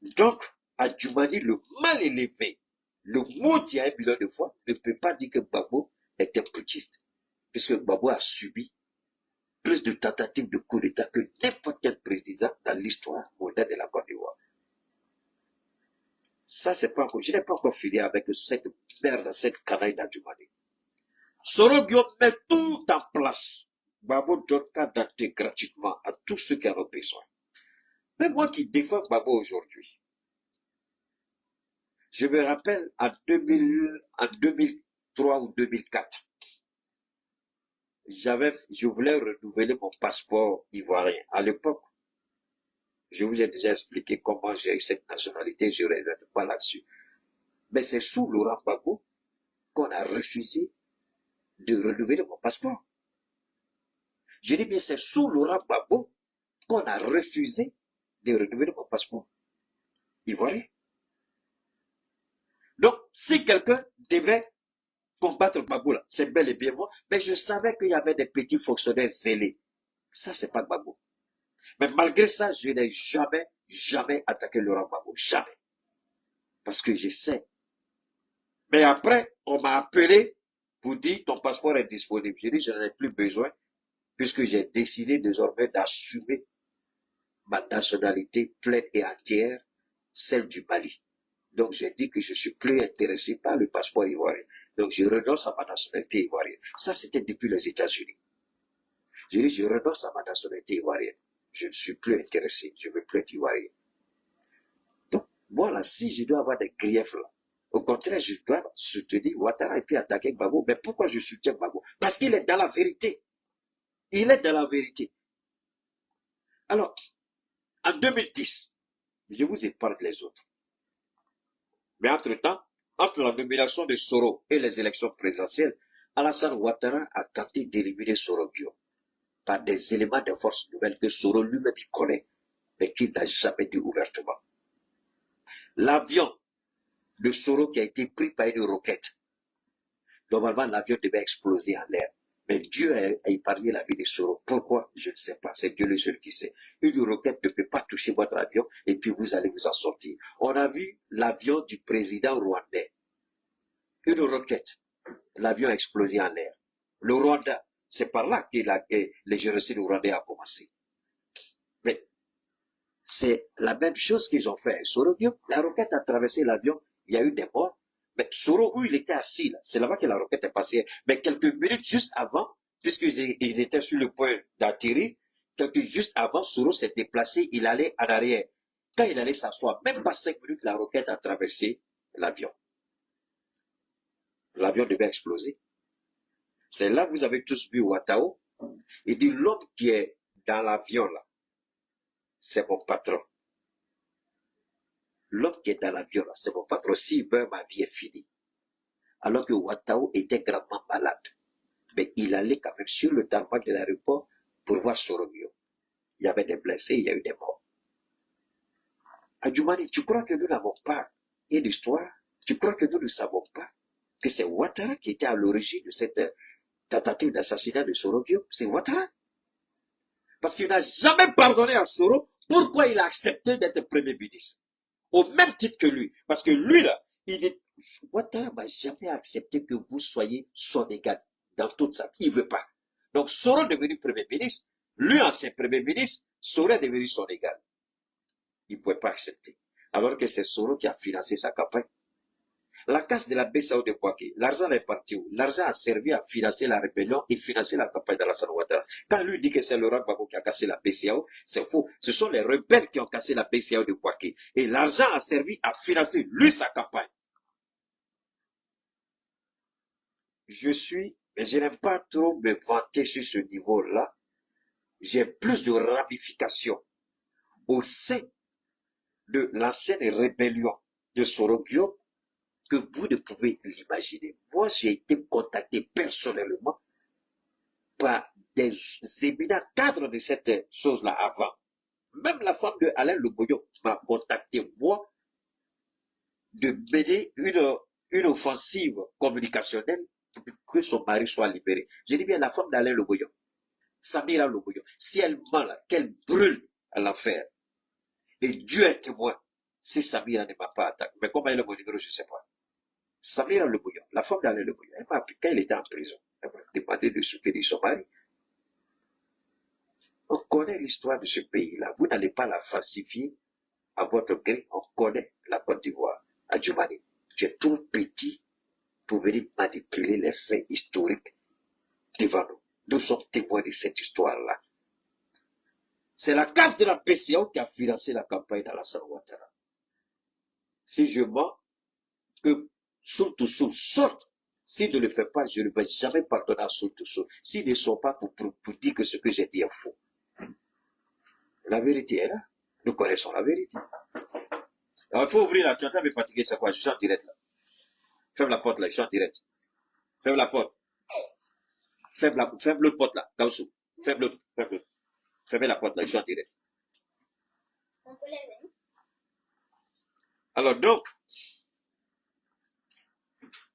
Donc, à Djoumani, le mal élevé, le maudit à 1 million de fois, ne peut pas dire que Gbagbo est un putschiste, puisque Gbagbo a subi plus de tentatives de coup d'État que n'importe quel président dans l'histoire moderne de la Côte d'Ivoire. Ça, c'est pas encore, je n'ai pas encore fini avec cette merde, cette canaille d'Adjoumani. Sorogio met tout en place. Gbagbo donne qu'à dater gratuitement à tous ceux qui en ont besoin. Mais moi qui défends Gbagbo aujourd'hui, je me rappelle en 2003 ou 2004, je voulais renouveler mon passeport ivoirien. À l'époque, je vous ai déjà expliqué comment j'ai eu cette nationalité, je ne reviens pas là-dessus. Mais c'est sous Laurent Gbagbo qu'on a refusé de renouveler mon passeport. Je dis bien, c'est sous Laurent Gbagbo qu'on a refusé de renouveler mon passeport ivoirien. Donc, si quelqu'un devait combattre Gbagbo, là, c'est bel et bien moi, mais je savais qu'il y avait des petits fonctionnaires zélés. Ça, c'est pas Gbagbo. Mais malgré ça, je n'ai jamais attaqué Laurent Gbagbo. Jamais. Parce que je sais. Mais après, on m'a appelé pour dire ton passeport est disponible. J'ai dit, je n'en ai plus besoin, puisque j'ai décidé désormais d'assumer ma nationalité pleine et entière, celle du Mali. Donc, j'ai dit que je suis plus intéressé par le passeport ivoirien. Donc, je renonce à ma nationalité ivoirienne. Ça, c'était depuis les États-Unis. J'ai dit, je renonce à ma nationalité ivoirienne. Je ne suis plus intéressé. Je ne veux plus être ivoirien. Donc, voilà, si je dois avoir des griefs là, au contraire, je dois soutenir Ouattara et puis attaquer Gbagbo. Mais pourquoi je soutiens Gbagbo? Parce qu'il est dans la vérité. Il est dans la vérité. Alors, en 2010, je vous épargne les autres. Mais entre-temps, entre la nomination de Soro et les élections présidentielles, Alassane Ouattara a tenté d'éliminer Sorogio par des éléments de force nouvelles que Soro lui-même connaît, mais qu'il n'a jamais dit ouvertement. L'avion de Soro qui a été pris par une roquette, normalement l'avion devait exploser en l'air. Mais Dieu a épargné la vie de Soro. Pourquoi? Je ne sais pas. C'est Dieu le seul qui sait. Une roquette ne peut pas toucher votre avion et puis vous allez vous en sortir. On a vu l'avion du président rwandais. Une roquette. L'avion a explosé en l'air. Le Rwanda, c'est par là que les génocides rwandais a commencé. Mais c'est la même chose qu'ils ont fait. Sorogio, la roquette a traversé l'avion, il y a eu des morts. Mais Soro, où il était assis, là, c'est là-bas que la roquette est passée. Mais quelques minutes juste avant, puisqu'ils étaient sur le point d'atterrir, juste avant, Soro s'est déplacé, il allait en arrière. Quand il allait s'asseoir, même pas 5 minutes, la roquette a traversé l'avion. L'avion devait exploser. C'est là que vous avez tous vu Ouattao. Il dit, l'homme qui est dans l'avion, là, c'est mon patron. L'homme qui est dans l'avion, là, c'est mon patron. S'il meurt, ma vie est finie. Alors que Ouattao était gravement malade. Mais il allait quand même sur le tarmac de l'aéroport pour voir Sorogio. Il y avait des blessés, il y a eu des morts. Adjoumani, tu crois que nous n'avons pas une histoire? Tu crois que nous ne savons pas que c'est Ouattara qui était à l'origine de cette tentative d'assassinat de Soro Diop? C'est Ouattara. Parce qu'il n'a jamais pardonné à Soro. Pourquoi il a accepté d'être premier ministre? Au même titre que lui. Parce que lui, là, il dit, Ouattara n'a jamais accepté que vous soyez son égal dans toute sa vie. Il ne veut pas. Donc, Soro est devenu premier ministre. Lui, ancien premier ministre, Soro est devenu son égal. Il ne pouvait pas accepter. Alors que c'est Soro qui a financé sa campagne. La casse de la BCAO de Kouaké, l'argent est parti où? L'argent a servi à financer la rébellion et financer la campagne d'Alassane Ouattara. Quand lui dit que c'est Laurent Gbagbo qui a cassé la BCAO, c'est faux. Ce sont les rebelles qui ont cassé la BCAO de Kouaké. Et l'argent a servi à financer, lui, sa campagne. Je n'aime pas trop me vanter sur ce niveau-là. J'ai plus de ramifications au sein de l'ancienne rébellion de Soro Diop que vous ne pouvez l'imaginer. Moi, j'ai été contacté personnellement par des éminents cadres de cette chose-là avant. Même la femme de Alain Loboyo m'a contacté, moi, de mener une offensive communicationnelle pour que son mari soit libéré. Je dis bien la femme d'Alain Loboyo, Samira Loboyo, si elle ment là, qu'elle brûle à l'enfer. Et Dieu est témoin, si Samira ne m'a pas attaqué. Mais comment elle est mon numéro, je ne sais pas. Samira Loboyo, la femme d'Alain Loboyo, elle m'a appelé quand il était en prison. Elle m'a demandé de soutenir son mari. On connaît l'histoire de ce pays-là. Vous n'allez pas la falsifier à votre gré. On connaît la Côte d'Ivoire. Adjoumani, tu es trop petit pour venir manipuler les faits historiques devant nous. Nous sommes témoins de cette histoire-là. C'est la casse de la PCO qui a financé la campagne d'Alassane Ouattara. Si je mens, que Soultoussou sorte. S'il ne le fait pas, je ne vais jamais pardonner à Soultoussou. S'ils ne sont pas pour dire que ce que j'ai dit est faux. La vérité est là. Nous connaissons la vérité. Alors, il faut ouvrir la... Tu es en train de me fatiguer, c'est quoi? Je suis en direct là. Ferme la porte là, je suis en direct. Ferme la porte. Ferme l'autre porte là, Gaoussou. Ferme l'autre. Fermez la porte là, je suis en direct. Alors donc,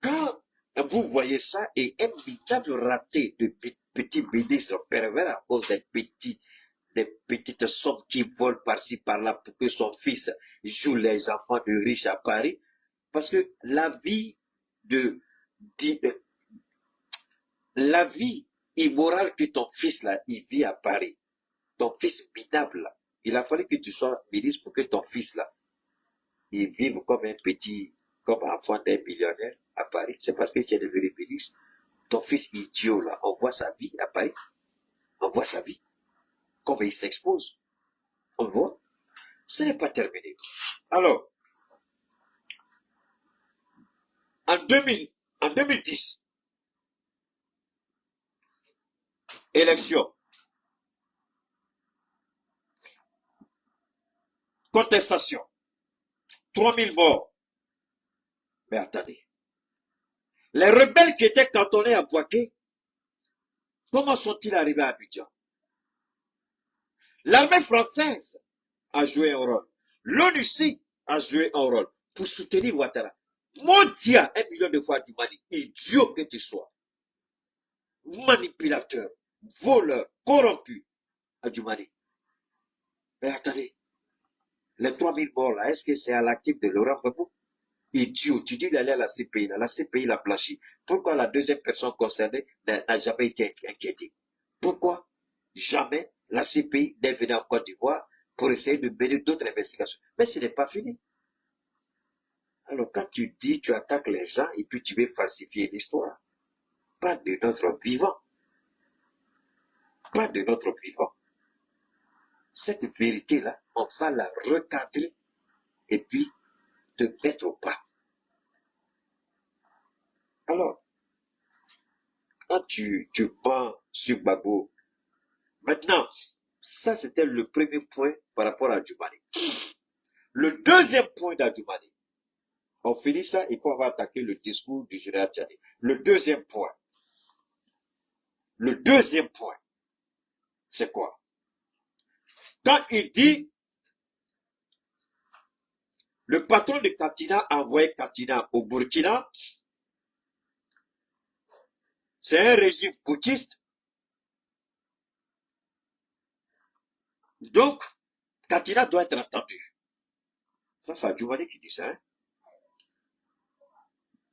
quand vous voyez ça et un véritable raté de petits ministres pervers à cause des petites sommes qui volent par-ci par-là pour que son fils joue les enfants de riches à Paris, parce que la vie immorale que ton fils là, il vit à Paris, ton fils minable là, il a fallu que tu sois ministre pour que ton fils là, il vive comme enfant d'un millionnaire à Paris. C'est parce que tu es devenu ministre. Ton fils idiot là, on voit sa vie à Paris. On voit sa vie. Comment il s'expose. On voit. Ce n'est pas terminé. Alors, en 2010, élection, contestation, 3000 morts. Mais attendez. Les rebelles qui étaient cantonnés à Bouaké, comment sont-ils arrivés à Abidjan? L'armée française a joué un rôle. L'ONUCI a joué un rôle pour soutenir Ouattara. Mondia 1 million de fois du Mali, idiot que tu sois, manipulateur, voleur, corrompu, Adjoumani. Mais attendez, les 3000 morts là, est-ce que c'est à l'actif de Laurent Gbagbo? Idiot, tu dis d'aller à la CPI, la CPI l'a blanchi. Pourquoi la deuxième personne concernée n'a jamais été inquiétée? Pourquoi jamais la CPI n'est venue en Côte d'Ivoire pour essayer de mener d'autres investigations? Mais ce n'est pas fini. Alors quand tu dis, tu attaques les gens et puis tu veux falsifier l'histoire, pas de notre vivant. Pas de notre vivant. Cette vérité-là, on va la recadrer et puis te mettre au pas. Alors, quand tu pends sur Gbagbo, maintenant, ça c'était le premier point par rapport à Adjoumani. Le deuxième point d'Adjoumani, on finit ça et puis on va attaquer le discours du général Tchani. Le deuxième point, c'est quoi? Quand il dit Le patron de Katina a envoyé Katina au Burkina. C'est un régime putschiste. Donc, Katina doit être entendue. Ça, c'est Adjoumani qui dit ça. Hein?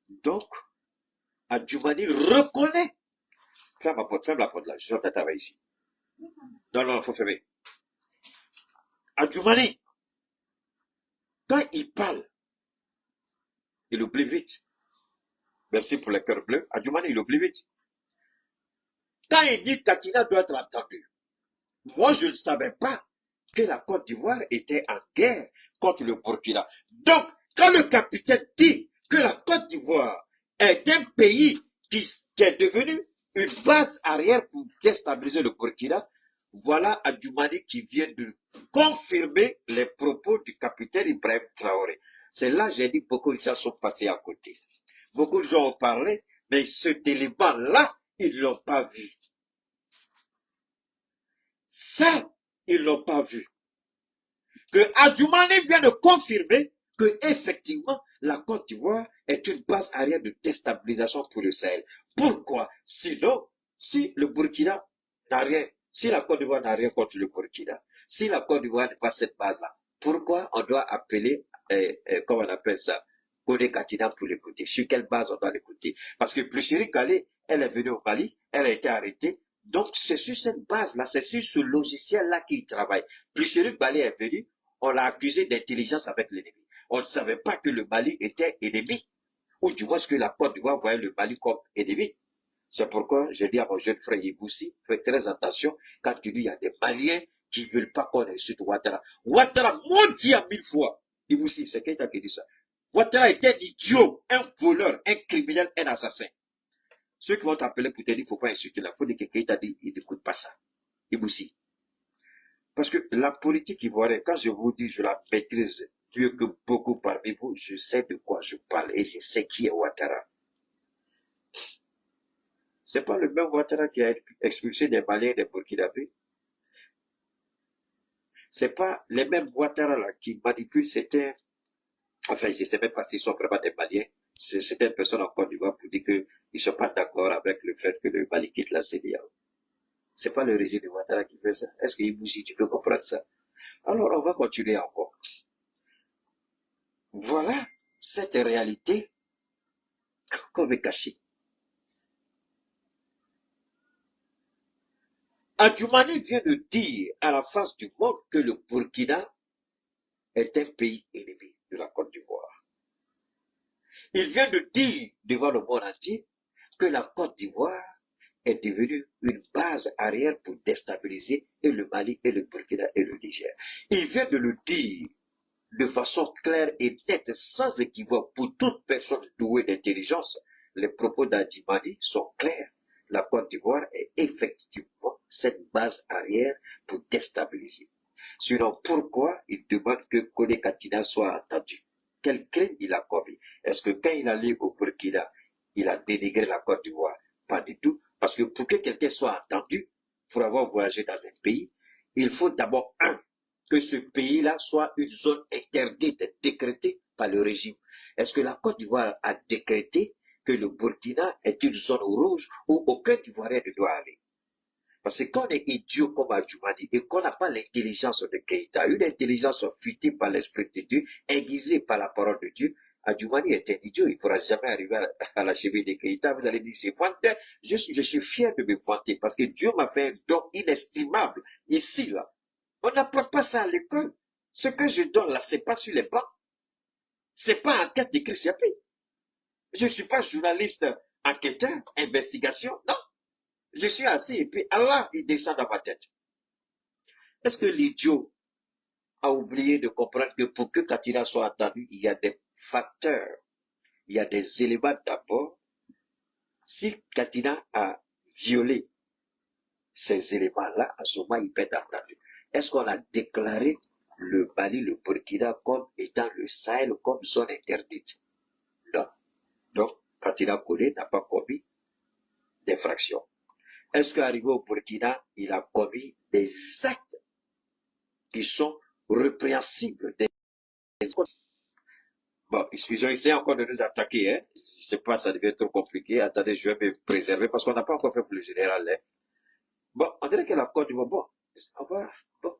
Donc, Adjoumani reconnaît. Ferme la porte là. Je suis en train de travailler ici. Non, non, il faut fermer. Adjoumani, quand il parle, il oublie vite. Merci pour les cœurs bleus. Adjoumani, il oublie vite. Quand il dit Katina doit être entendue, moi, je ne savais pas que la Côte d'Ivoire était en guerre contre le Burkina. Donc, quand le capitaine dit que la Côte d'Ivoire est un pays qui est devenu une base arrière pour déstabiliser le Burkina, voilà Adjoumani qui vient de confirmer les propos du capitaine Ibrahim Traoré. C'est là que j'ai dit beaucoup de gens sont passés à côté. Beaucoup de gens ont parlé, mais cet élément-là, ils ne l'ont pas vu. Ça, ils ne l'ont pas vu. Que Adjoumani vient de confirmer que effectivement la Côte d'Ivoire est une base arrière de déstabilisation pour le Sahel. Pourquoi? Sinon, si le Burkina n'a rien, si la Côte d'Ivoire n'a rien contre le Burkina, si la Côte d'Ivoire n'est pas cette base-là, pourquoi on doit appeler, comment on appelle ça, Kone Katina pour l'écouter? Sur quelle base on doit l'écouter? Parce que Plucheri Galé, elle est venue au Mali, elle a été arrêtée. Donc, c'est sur cette base-là, c'est sur ce logiciel-là qu'il travaille. Plucheri Galé est venu, on l'a accusé d'intelligence avec l'ennemi. On ne savait pas que le Mali était ennemi. Ou du moins que la Côte d'Ivoire voyait le Mali comme ennemi. C'est pourquoi j'ai dit à mon jeune frère Iboussi, fais très attention quand tu dis il y a des Maliens qui ne veulent pas qu'on insulte Ouattara. Ouattara maudit à 1000 fois. Iboussi, c'est quelqu'un qui dit ça. Ouattara était un idiot, un voleur, un criminel, un assassin. Ceux qui vont t'appeler pour te dire qu'il ne faut pas insulter la faute de quelqu'un t'a dit, il n'écoute pas ça. Iboussi. Parce que la politique ivoirienne, quand je vous dis, je la maîtrise mieux que beaucoup parmi vous, je sais de quoi je parle et je sais qui est Ouattara. C'est pas le même Ouattara qui a expulsé des Maliens et des Burkinabés. C'est pas les mêmes Ouattara là qui manipulent certains, enfin, je sais même pas s'ils sont vraiment des Maliens, c'est certaines personnes en Côte d'Ivoire pour dire qu'ils ne sont pas d'accord avec le fait que le Mali quitte la CEDEAO. C'est pas le régime de Ouattara qui fait ça. Est-ce que Iboussi, tu peux comprendre ça? Alors, on va continuer encore. Voilà cette réalité qu'on veut cacher. Adjoumani vient de dire à la face du monde que le Burkina est un pays ennemi de la Côte d'Ivoire. Il vient de dire devant le monde entier que la Côte d'Ivoire est devenue une base arrière pour déstabiliser et le Mali et le Burkina et le Niger. Il vient de le dire de façon claire et nette, sans équivoque, pour toute personne douée d'intelligence. Les propos d'Adjoumani sont clairs. La Côte d'Ivoire est effectivement cette base arrière pour déstabiliser. Sinon, pourquoi il demande que Kone Katina soit entendu? Quel crime il a commis? Est-ce que quand il allait au Burkina, il a dénigré la Côte d'Ivoire? Pas du tout. Parce que pour que quelqu'un soit entendu, pour avoir voyagé dans un pays, il faut d'abord, que ce pays-là soit une zone interdite, décrétée par le régime. Est-ce que la Côte d'Ivoire a décrété que le Burkina est une zone rouge où aucun Ivoirien ne doit aller? Parce que quand on est idiot comme Adjoumani et qu'on n'a pas l'intelligence de Keïta, une intelligence fuitée par l'esprit de Dieu, aiguisée par la parole de Dieu, Adjoumani est un idiot, il ne pourra jamais arriver à la cheville de Keïta. Vous allez dire, c'est moi, je suis fier de me vanter parce que Dieu m'a fait un don inestimable ici, là. On n'apprend pas ça à l'école. Ce que je donne là, c'est pas sur les bancs. C'est pas enquête de Christiapé. Je suis pas journaliste, enquêteur, investigation, non. Je suis assis et puis Allah, il descend dans ma tête. Est-ce que l'idiot a oublié de comprendre que pour que Katina soit entendu, il y a des facteurs, il y a des éléments d'abord. Si Katina a violé ces éléments-là, à ce moment, il peut être entendu. Est-ce qu'on a déclaré le Mali, le Burkina comme étant le Sahel comme zone interdite? Non. Donc, Katina Kone n'a pas commis d'infraction. Est-ce qu'arrivé au Burkina, il a commis des actes qui sont répréhensibles? Bon, ils ont essayé encore de nous attaquer, hein. Je sais pas, ça devient trop compliqué. Attendez, je vais me préserver parce qu'on n'a pas encore fait pour le général, hein. Bon, on dirait que la Côte d'Ivoire, bon, bon,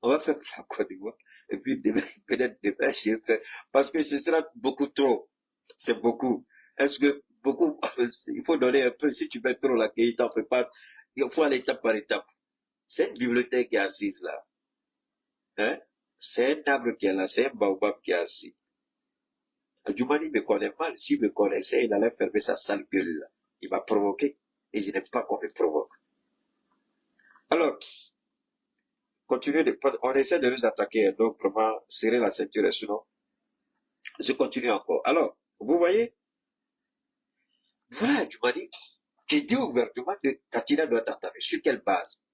on va faire pour la Côte d'Ivoire. Et puis, demain, peut-être demain, je fais, parce que ce sera beaucoup trop. C'est beaucoup. Est-ce que beaucoup, il faut donner un peu, si tu mets trop la il t'en peut pas, il faut aller étape par étape. Cette bibliothèque qui est assise là, hein, c'est un arbre qui est là, c'est un baobab qui est assis. Adjumani me connaît mal. S'il me connaissait, il allait fermer sa sale gueule là. Il m'a provoqué. Et je n'aime pas qu'on me provoque. Alors, continuez de, on essaie de nous attaquer, donc vraiment serrer la ceinture, et sinon, je continue encore. Alors, vous voyez, voilà Adjumani qui dit ouvertement que Katina doit être entendue. Sur quelle base?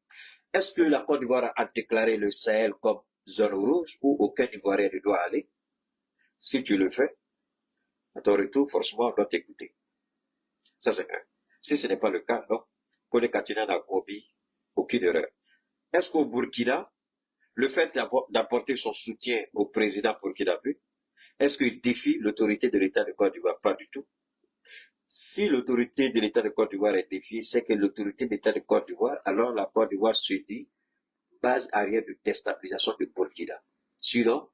Est-ce que la Côte d'Ivoire a déclaré le Sahel comme zone rouge où aucun Ivoirien ne doit aller? Si tu le fais, à ton retour, forcément, on doit t'écouter. Ça, c'est un. Si ce n'est pas le cas, donc, Kone Katina n'a commis aucune erreur. Est-ce qu'au Burkina, le fait d'apporter son soutien au président burkinabé, est-ce qu'il défie l'autorité de l'État de Côte d'Ivoire? Pas du tout. Si l'autorité de l'État de Côte d'Ivoire est défiée, c'est que l'autorité de l'État de Côte d'Ivoire, alors la Côte d'Ivoire se dit base arrière de déstabilisation du Burkina. Sinon,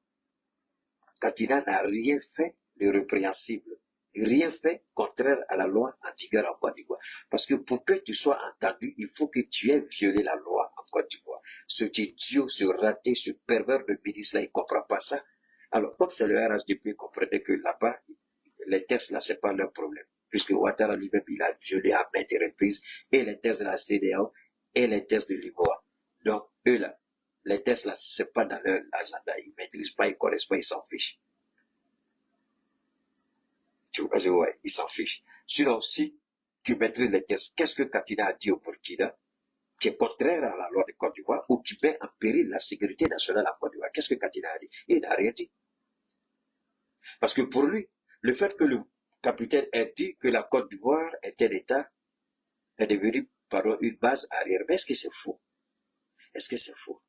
Katina n'a rien fait de répréhensible, rien fait contraire à la loi en vigueur en Côte d'Ivoire. Parce que pour que tu sois entendu, il faut que tu aies violé la loi en Côte d'Ivoire. Ce idiot, ce raté, ce pervers de ministre-là, il ne comprend pas ça. Alors, comme c'est le RHDP, il comprenait que là-bas, les textes là, c'est pas leur problème. Puisque Ouattara lui-même, il a violé à maintes reprises et les textes de la CEDEAO et les textes de l'IMOA. Donc, eux là, les tests là, c'est pas dans leur agenda. Ils maîtrisent pas, ils connaissent pas, ils s'en fichent. Tu vois, ouais, ils s'en fichent. Sinon, si tu maîtrises les tests, qu'est-ce que Katina a dit au Burkina, qui est contraire à la loi de Côte d'Ivoire, ou qui met en péril la sécurité nationale à Côte d'Ivoire? Qu'est-ce que Katina a dit? Il n'a rien dit. Parce que pour lui, le fait que le capitaine ait dit que la Côte d'Ivoire est un État, est devenu, pardon, une base arrière. Mais est-ce que c'est faux? Est-ce que c'est faux?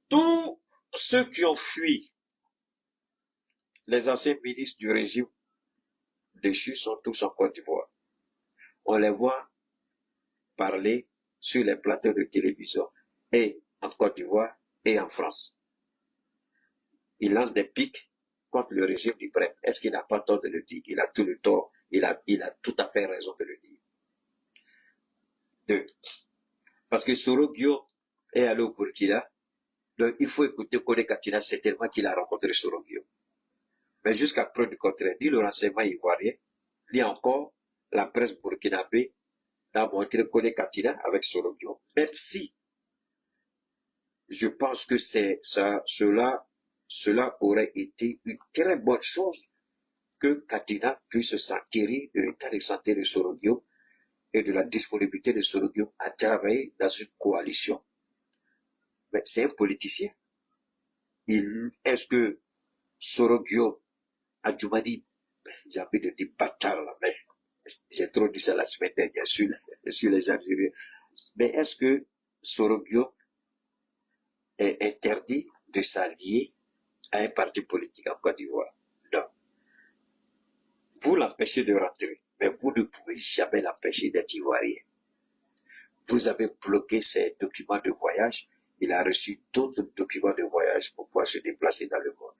Tous ceux qui ont fui les anciens ministres du régime déchu sont tous en Côte d'Ivoire. On les voit parler sur les plateaux de télévision et en Côte d'Ivoire et en France. Il lance des pics contre le régime du Brem. Est-ce qu'il n'a pas tort de le dire? Il a tout le tort. Il a tout à fait raison de le dire. Deux. Parce que Sorogio est allé au Burkina. Donc, il faut écouter Kone Katina, c'est tellement qu'il a rencontré Sorogio. Mais jusqu'à preuve du contraire, ni le renseignement ivoirien, ni encore la presse burkinabé n'a montré Kone Katina avec Sorogio. Même si je pense que c'est ça, cela aurait été une très bonne chose que Katina puisse s'enquérir de l'état de santé de Sorogio et de la disponibilité de Sorogio à travailler dans une coalition. Mais c'est un politicien. Est-ce que Sorogio Adjumani, j'ai envie de dire bâtard là, mais j'ai trop dit ça la semaine dernière sur les Algériens. Mais est-ce que Sorogio est interdit de s'allier à un parti politique en Côte d'Ivoire? Non. Vous l'empêchez de rentrer, mais vous ne pouvez jamais l'empêcher d'être ivoirien. Vous avez bloqué ses documents de voyage. Il a reçu d'autres documents de voyage pour pouvoir se déplacer dans le monde.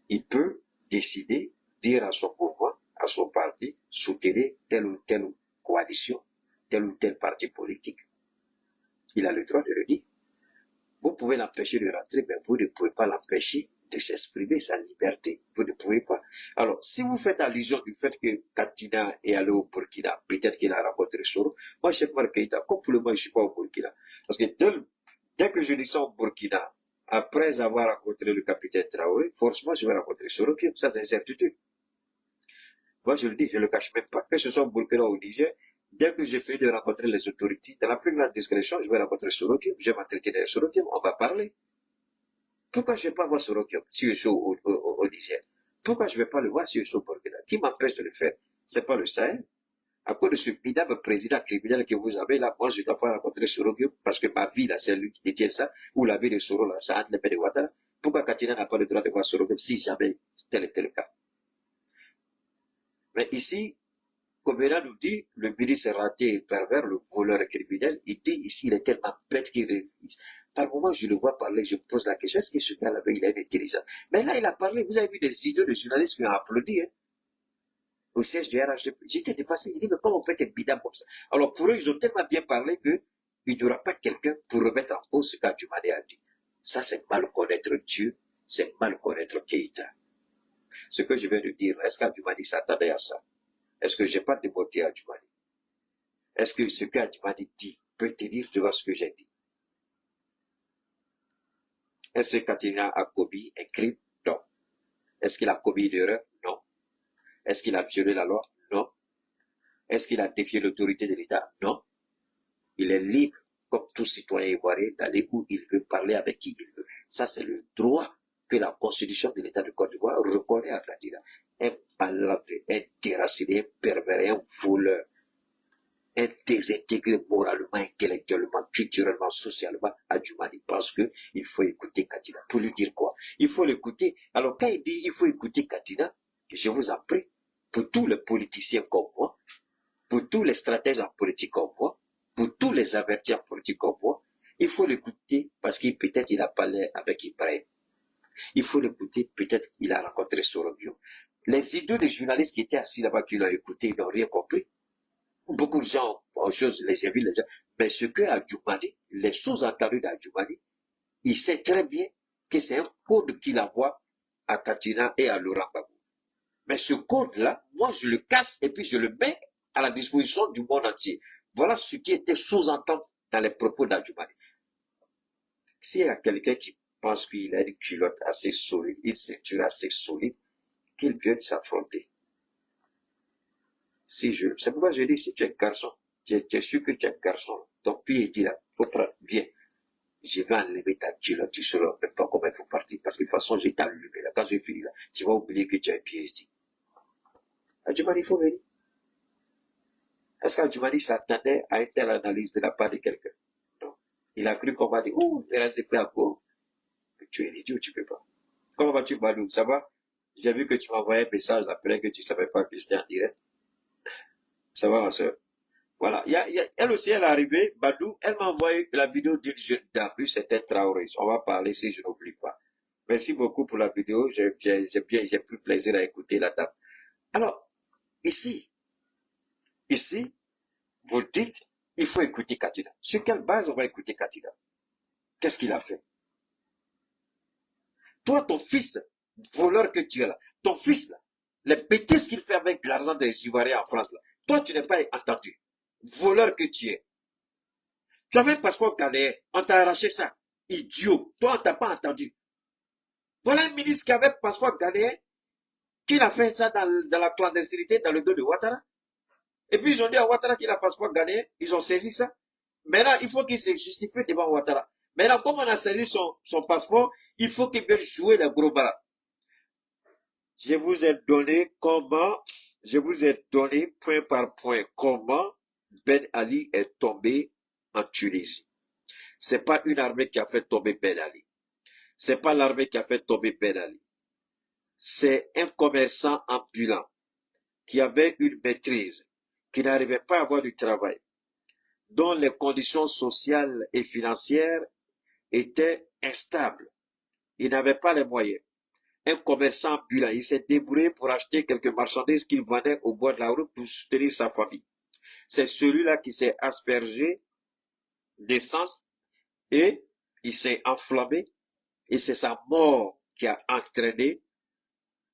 Il peut décider, dire à son mouvement, à son parti, soutenir telle ou telle coalition, tel ou tel parti politique. Il a le droit de le dire. Vous pouvez l'empêcher de rentrer, mais vous ne pouvez pas l'empêcher de s'exprimer, sa liberté. Vous ne pouvez pas. Alors, si vous faites allusion du fait que Katina est allé au Burkina, peut-être qu'il a rencontré Soro, moi je sais pas Keïta, comme pour le moment je suis pas au Burkina. Parce que dès que je descends au Burkina, après avoir rencontré le capitaine Traoré, forcément je vais rencontrer Soro, ça c'est une certitude. Moi je le dis, je le cache même pas. Que ce soit au Burkina ou au Niger, dès que j'ai fini de rencontrer les autorités, dans la plus grande discrétion, je vais rencontrer Sorokium, je vais m'entretenir avec Sorokium, on va parler. Pourquoi je ne vais pas voir Sorokium si je suis au Niger? Pourquoi je ne vais pas le voir si je suis au Burkina? Qui m'empêche de le faire? C'est pas le Sahel. À cause de ce minable président criminel que vous avez là, moi, je ne dois pas rencontrer Sorogio parce que ma vie, là, c'est lui qui détient ça, ou la vie de Soro, là, ça entre les mains de Ouattara. Pourquoi Katina n'a pas le droit de voir Sorogio si jamais tel était le cas? Mais ici, comme il nous dit, le ministre est raté et pervers, le voleur criminel, il dit ici, il est tellement bête qu'il révise. Par moment, je le vois parler, je me pose la question, est-ce que ce gars-là, il a une intelligence? Mais là, il a parlé, vous avez vu des idiots de journalistes qui ont applaudi, hein, au siège du RHDP. J'étais dépassé, il dit, mais comment on peut être bidam comme ça? Alors, pour eux, ils ont tellement bien parlé que il n'y aura pas quelqu'un pour remettre en cause ce qu'Adjumani a dit. Ça, c'est mal connaître Dieu, c'est mal connaître Keïta. Ce que je viens de dire, est-ce qu'Adjumani s'attendait à ça? Est-ce que j'ai pas démonté Adjumani? Est-ce que ce qu'Adjumani dit peut tenir devant ce que j'ai dit? Est-ce que Katina a commis un crime? Non. Est-ce qu'il a commis une erreur? Non. Est-ce qu'il a violé la loi? Non. Est-ce qu'il a défié l'autorité de l'État? Non. Il est libre, comme tout citoyen ivoirien, d'aller où il veut, parler avec qui il veut. Ça, c'est le droit que la constitution de l'État de Côte d'Ivoire reconnaît à Katina. Un malade, un déraciné, un pervers, un voleur, un désintégré moralement, intellectuellement, culturellement, socialement, Adjumani pense que il faut écouter Katina. Pour lui dire quoi? Il faut l'écouter. Alors, quand il dit il faut écouter Katina, je vous en prie, pour tous les politiciens comme moi, pour tous les stratèges en politique comme moi, pour tous les avertis en politique comme moi, il faut l'écouter parce qu'il peut-être il a parlé avec Ibrahim. Il faut l'écouter, peut-être il a rencontré Sorobio. Les idiots des journalistes qui étaient assis là-bas, qui l'ont écouté, ils n'ont rien compris. Beaucoup de gens, j'ai vu les gens, mais ce que Adjumani, les sous-entendus d'Adjumani, il sait très bien que c'est un code qu'il envoie à Katina et à Laurent Gbagbo. Mais ce code-là, moi, je le casse et puis je le mets à la disposition du monde entier. Voilà ce qui était sous-entendu dans les propos d'Adjumani. S'il y a quelqu'un qui pense qu'il a une culotte assez solide, une ceinture assez solide, qu'il vienne s'affronter. C'est pourquoi je dis, si tu es un garçon, tu es sûr que tu es un garçon, ton pied dit là, faut prendre, viens. Je vais enlever ta culotte, tu sauras même pas comment il faut partir, parce que de toute façon, j'ai t'allumé là. Quand je finis là, tu vas oublier que tu as un PhD. Adjumani, il faut venir. Est-ce qu'Adjumani s'attendait à une telle analyse de la part de quelqu'un? Non. Il a cru qu'on va dire, oh, il reste des prêts à quoi? Tu es idiot, tu peux pas. Comment vas-tu, Balou? Ça va? J'ai vu que tu m'as envoyé un message après que tu savais pas que j'étais en direct. Ça va, ma soeur? Voilà. Elle aussi, elle est arrivée, Badou, elle m'a envoyé la vidéo d'une jeune dame, c'était Traoré. On va parler si je n'oublie pas. Merci beaucoup pour la vidéo. J'ai pris plaisir à écouter la dame. Alors, ici, vous dites, il faut écouter Katina. Sur quelle base on va écouter Katina? Qu'est-ce qu'il a fait? Toi, ton fils, voleur que tu es là, ton fils là, les bêtises qu'il fait avec l'argent des Ivoiriens en France là, toi, tu n'es pas entendu. Voleur que tu es. Tu avais un passeport ghanéen, on t'a arraché ça. Idiot. Toi, on t'a pas entendu. Voilà un ministre qui avait un passeport ghanéen, qui a fait ça dans la clandestinité, dans le dos de Ouattara. Et puis ils ont dit à Ouattara qu'il a un passeport ghanéen, ils ont saisi ça. Maintenant, il faut qu'il se justifie devant Ouattara. Maintenant, comme on a saisi son passeport, il faut qu'il vienne jouer le gros bras. Je vous ai donné point par point comment Ben Ali est tombé en Tunisie. C'est pas une armée qui a fait tomber Ben Ali. C'est pas l'armée qui a fait tomber Ben Ali. C'est un commerçant ambulant qui avait une maîtrise, qui n'arrivait pas à avoir du travail, dont les conditions sociales et financières étaient instables. Il n'avait pas les moyens. Un commerçant ambulant, il s'est débrouillé pour acheter quelques marchandises qu'il vendait au bord de la route pour soutenir sa famille. C'est celui-là qui s'est aspergé d'essence et il s'est enflammé et c'est sa mort qui a entraîné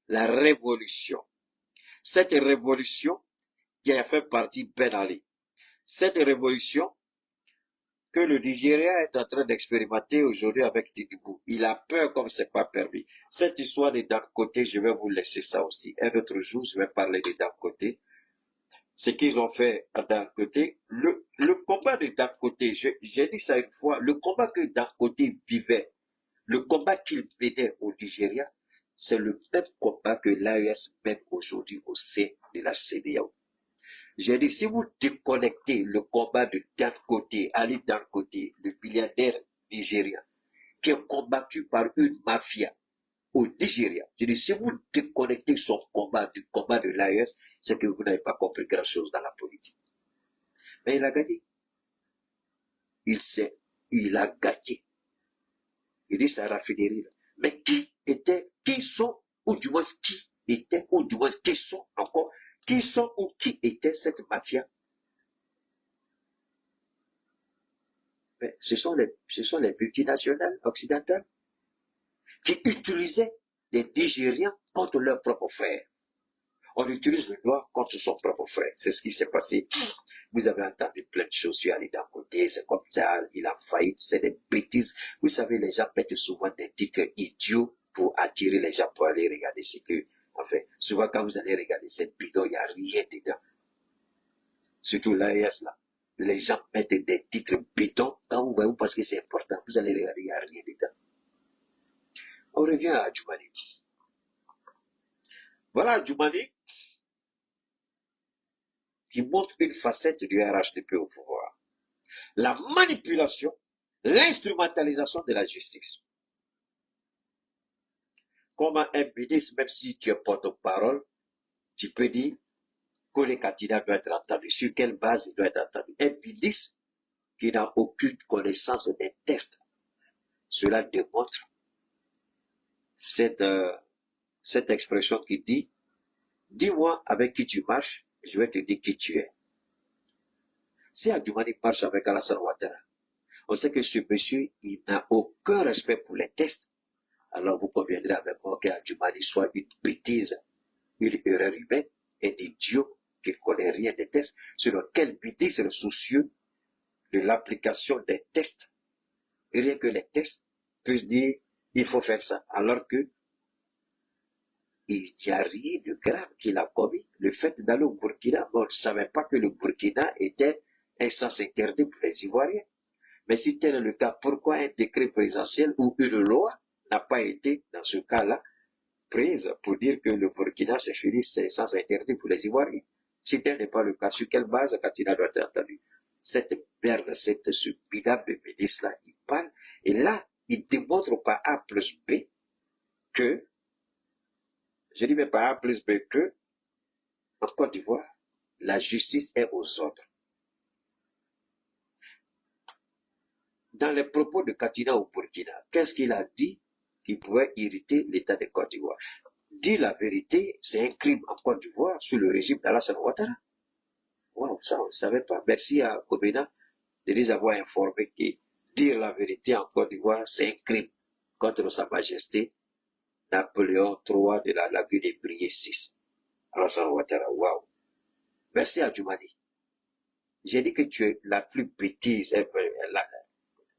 la révolution. Cette révolution qui a fait partie Ben Ali. Cette révolution que le Nigeria est en train d'expérimenter aujourd'hui avec Tinubu. Il a peur comme c'est pas permis. Cette histoire de Dangote, je vais vous laisser ça aussi. Un autre jour, je vais parler de Dangote. Ce qu'ils ont fait à Dangote, le combat de Dangote, j'ai dit ça une fois, le combat que Dangote vivait, le combat qu'il menait au Nigeria, c'est le même combat que l'AES mène aujourd'hui au sein de la CEDEAO. J'ai dit, si vous déconnectez le combat de Dan Côté, Ali Dan Côté, le milliardaire nigérien, qui est combattu par une mafia au Nigeria, j'ai dit, si vous déconnectez son combat du combat de l'AES, c'est que vous n'avez pas compris grand chose dans la politique. Mais il a gagné. Il a gagné. Il dit, c'est la raffinerie. Mais qui sont, ou du moins qui étaient, ou du moins qui sont encore, qui sont ou qui était cette mafia? Mais ce sont les multinationales occidentales qui utilisaient les Nigériens contre leurs propres frères. On utilise le noir contre son propre frère. C'est ce qui s'est passé. Vous avez entendu plein de choses sur Ali d'un côté, c'est comme ça, il a failli, c'est des bêtises. Vous savez, les gens mettent souvent des titres idiots pour attirer les gens pour aller regarder ce que, enfin, souvent quand vous allez regarder cette bidon, il n'y a rien dedans. Surtout l'AES là. Les gens mettent des titres bidons quand vous voyez parce que c'est important. Vous allez regarder, il n'y a rien dedans. On revient à Djoumani. Voilà Djoumani qui montre une facette du RHDP au pouvoir. La manipulation, l'instrumentalisation de la justice. Comme un ministre, même si tu es porte-parole, tu peux dire que les candidats doivent être entendus. Sur quelle base ils doivent être entendus? Un ministre qui n'a aucune connaissance des tests. Cela démontre cette expression qui dit, dis-moi avec qui tu marches, je vais te dire qui tu es. Si Adjoumani marche avec Alassane Ouattara, on sait que ce monsieur, il n'a aucun respect pour les tests. Alors vous conviendrez avec moi qu'Adjoumani soit une bêtise, une erreur humaine, un idiot qui ne connaît rien des tests, selon quel ministre soucieux de l'application des tests. Et rien que les tests peuvent dire, il faut faire ça, alors que il n'y a rien de grave qu'il a commis. Le fait d'aller au Burkina, on ne savait pas que le Burkina était un sens interdit pour les Ivoiriens. Mais si tel est le cas, pourquoi un décret présidentiel ou une loi n'a pas été, dans ce cas-là, prise pour dire que le Burkina, c'est fini, c'est sens interdit pour les Ivoiriens? Si tel n'est pas le cas, sur quelle base Katina doit être entendu? Cette merde, ce minable ministre-là, il parle, et là, il démontre par A plus B que, je dis même par A plus B que, en Côte d'Ivoire, la justice est aux ordres. Dans les propos de Katina au Burkina, qu'est-ce qu'il a dit qui pouvait irriter l'État de Côte d'Ivoire? Dire la vérité, c'est un crime en Côte d'Ivoire sous le régime d'Alassane Ouattara. Wow, ça on ne savait pas. Merci à Kobena de nous avoir informé que dire la vérité en Côte d'Ivoire, c'est un crime contre Sa Majesté Napoléon III de la Lagune des Briers 6. Alassane Ouattara, wow. Merci à Djoumani. J'ai dit que tu es la plus bêtise.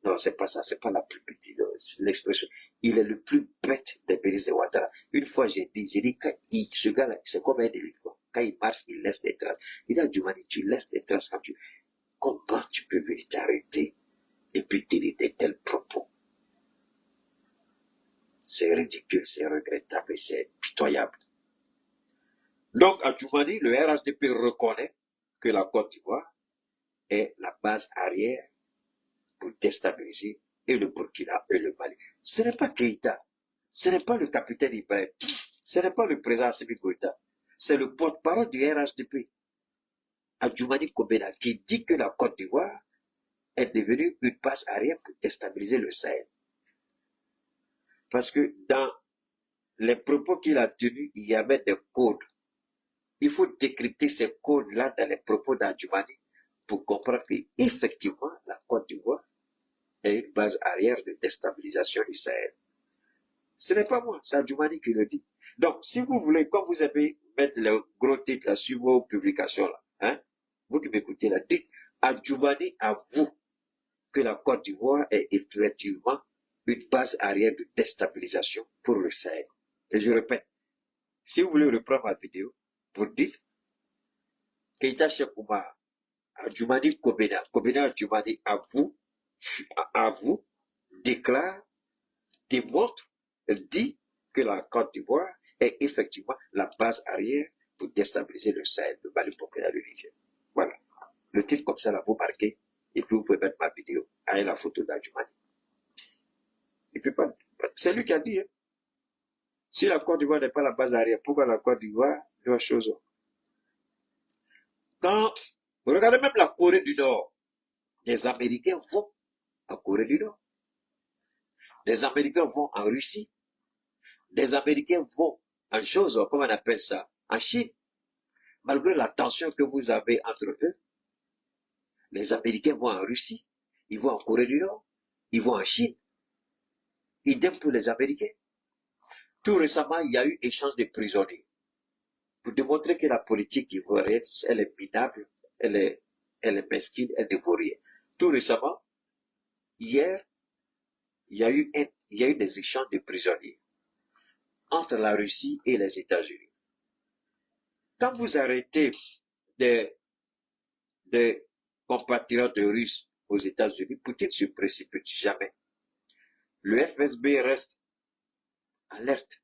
Non, c'est pas ça, c'est pas la plus bêtise. L'expression. Il est le plus bête des ministres de Ouattara. Une fois, j'ai dit, ce gars-là, c'est comme un éléphant. Quand il marche, il laisse des traces. Il a Djoumani, tu laisses des traces quand tu... Comment tu peux venir t'arrêter et puis tenir de tels propos? C'est ridicule, c'est regrettable et c'est pitoyable. Donc, à Djoumani, le RHDP reconnaît que la Côte d'Ivoire est la base arrière pour déstabiliser et le Burkina et le Mali. Ce n'est pas Keïta, ce n'est pas le capitaine Ibrahim, ce n'est pas le président Assimi Goïta, c'est le porte-parole du RHDP, Adjoumani Kobena, qui dit que la Côte d'Ivoire est devenue une base arrière pour déstabiliser le Sahel. Parce que dans les propos qu'il a tenus, il y avait des codes. Il faut décrypter ces codes-là dans les propos d'Adjoumani pour comprendre qu'effectivement, la Côte d'Ivoire est une base arrière de déstabilisation du Sahel. Ce n'est pas moi, c'est Adjoumani qui le dit. Donc, si vous voulez, comme vous avez mettre le gros titre là, sur vos publications là, hein, vous qui m'écoutez là, dites, Adjoumani avoue que la Côte d'Ivoire est effectivement une base arrière de déstabilisation pour le Sahel. Et je répète, si vous voulez reprendre ma vidéo, vous dites, Keïta Cheikh Oumar, Adjoumani Kobena Adjoumani avoue, déclare, démontre, dit que la Côte d'Ivoire est effectivement la base arrière pour déstabiliser le Sahel, le Mali, Burkina, le Niger. Le titre comme ça, là, vous marquez, et puis vous pouvez mettre ma vidéo avec la photo d'Adjumani. Et puis pas, c'est lui qui a dit, hein. Si la Côte d'Ivoire n'est pas la base arrière, pourquoi la Côte d'Ivoire, deux choses. Quand, vous regardez même la Corée du Nord, des Américains vont en Corée du Nord. Des Américains vont en Russie. Des Américains vont en chose, comment on appelle ça, en Chine. Malgré la tension que vous avez entre eux, les Américains vont en Russie, ils vont en Corée du Nord, ils vont en Chine. Idem pour les Américains. Tout récemment, il y a eu échange de prisonniers. Pour démontrer que la politique ivoirienne, elle est minable, elle est mesquine, elle ne vaut rien. Tout récemment, hier, il y a eu des échanges de prisonniers entre la Russie et les États-Unis. Quand vous arrêtez des compatriotes russes aux États-Unis, Poutine ne se précipite jamais. Le FSB reste alerte.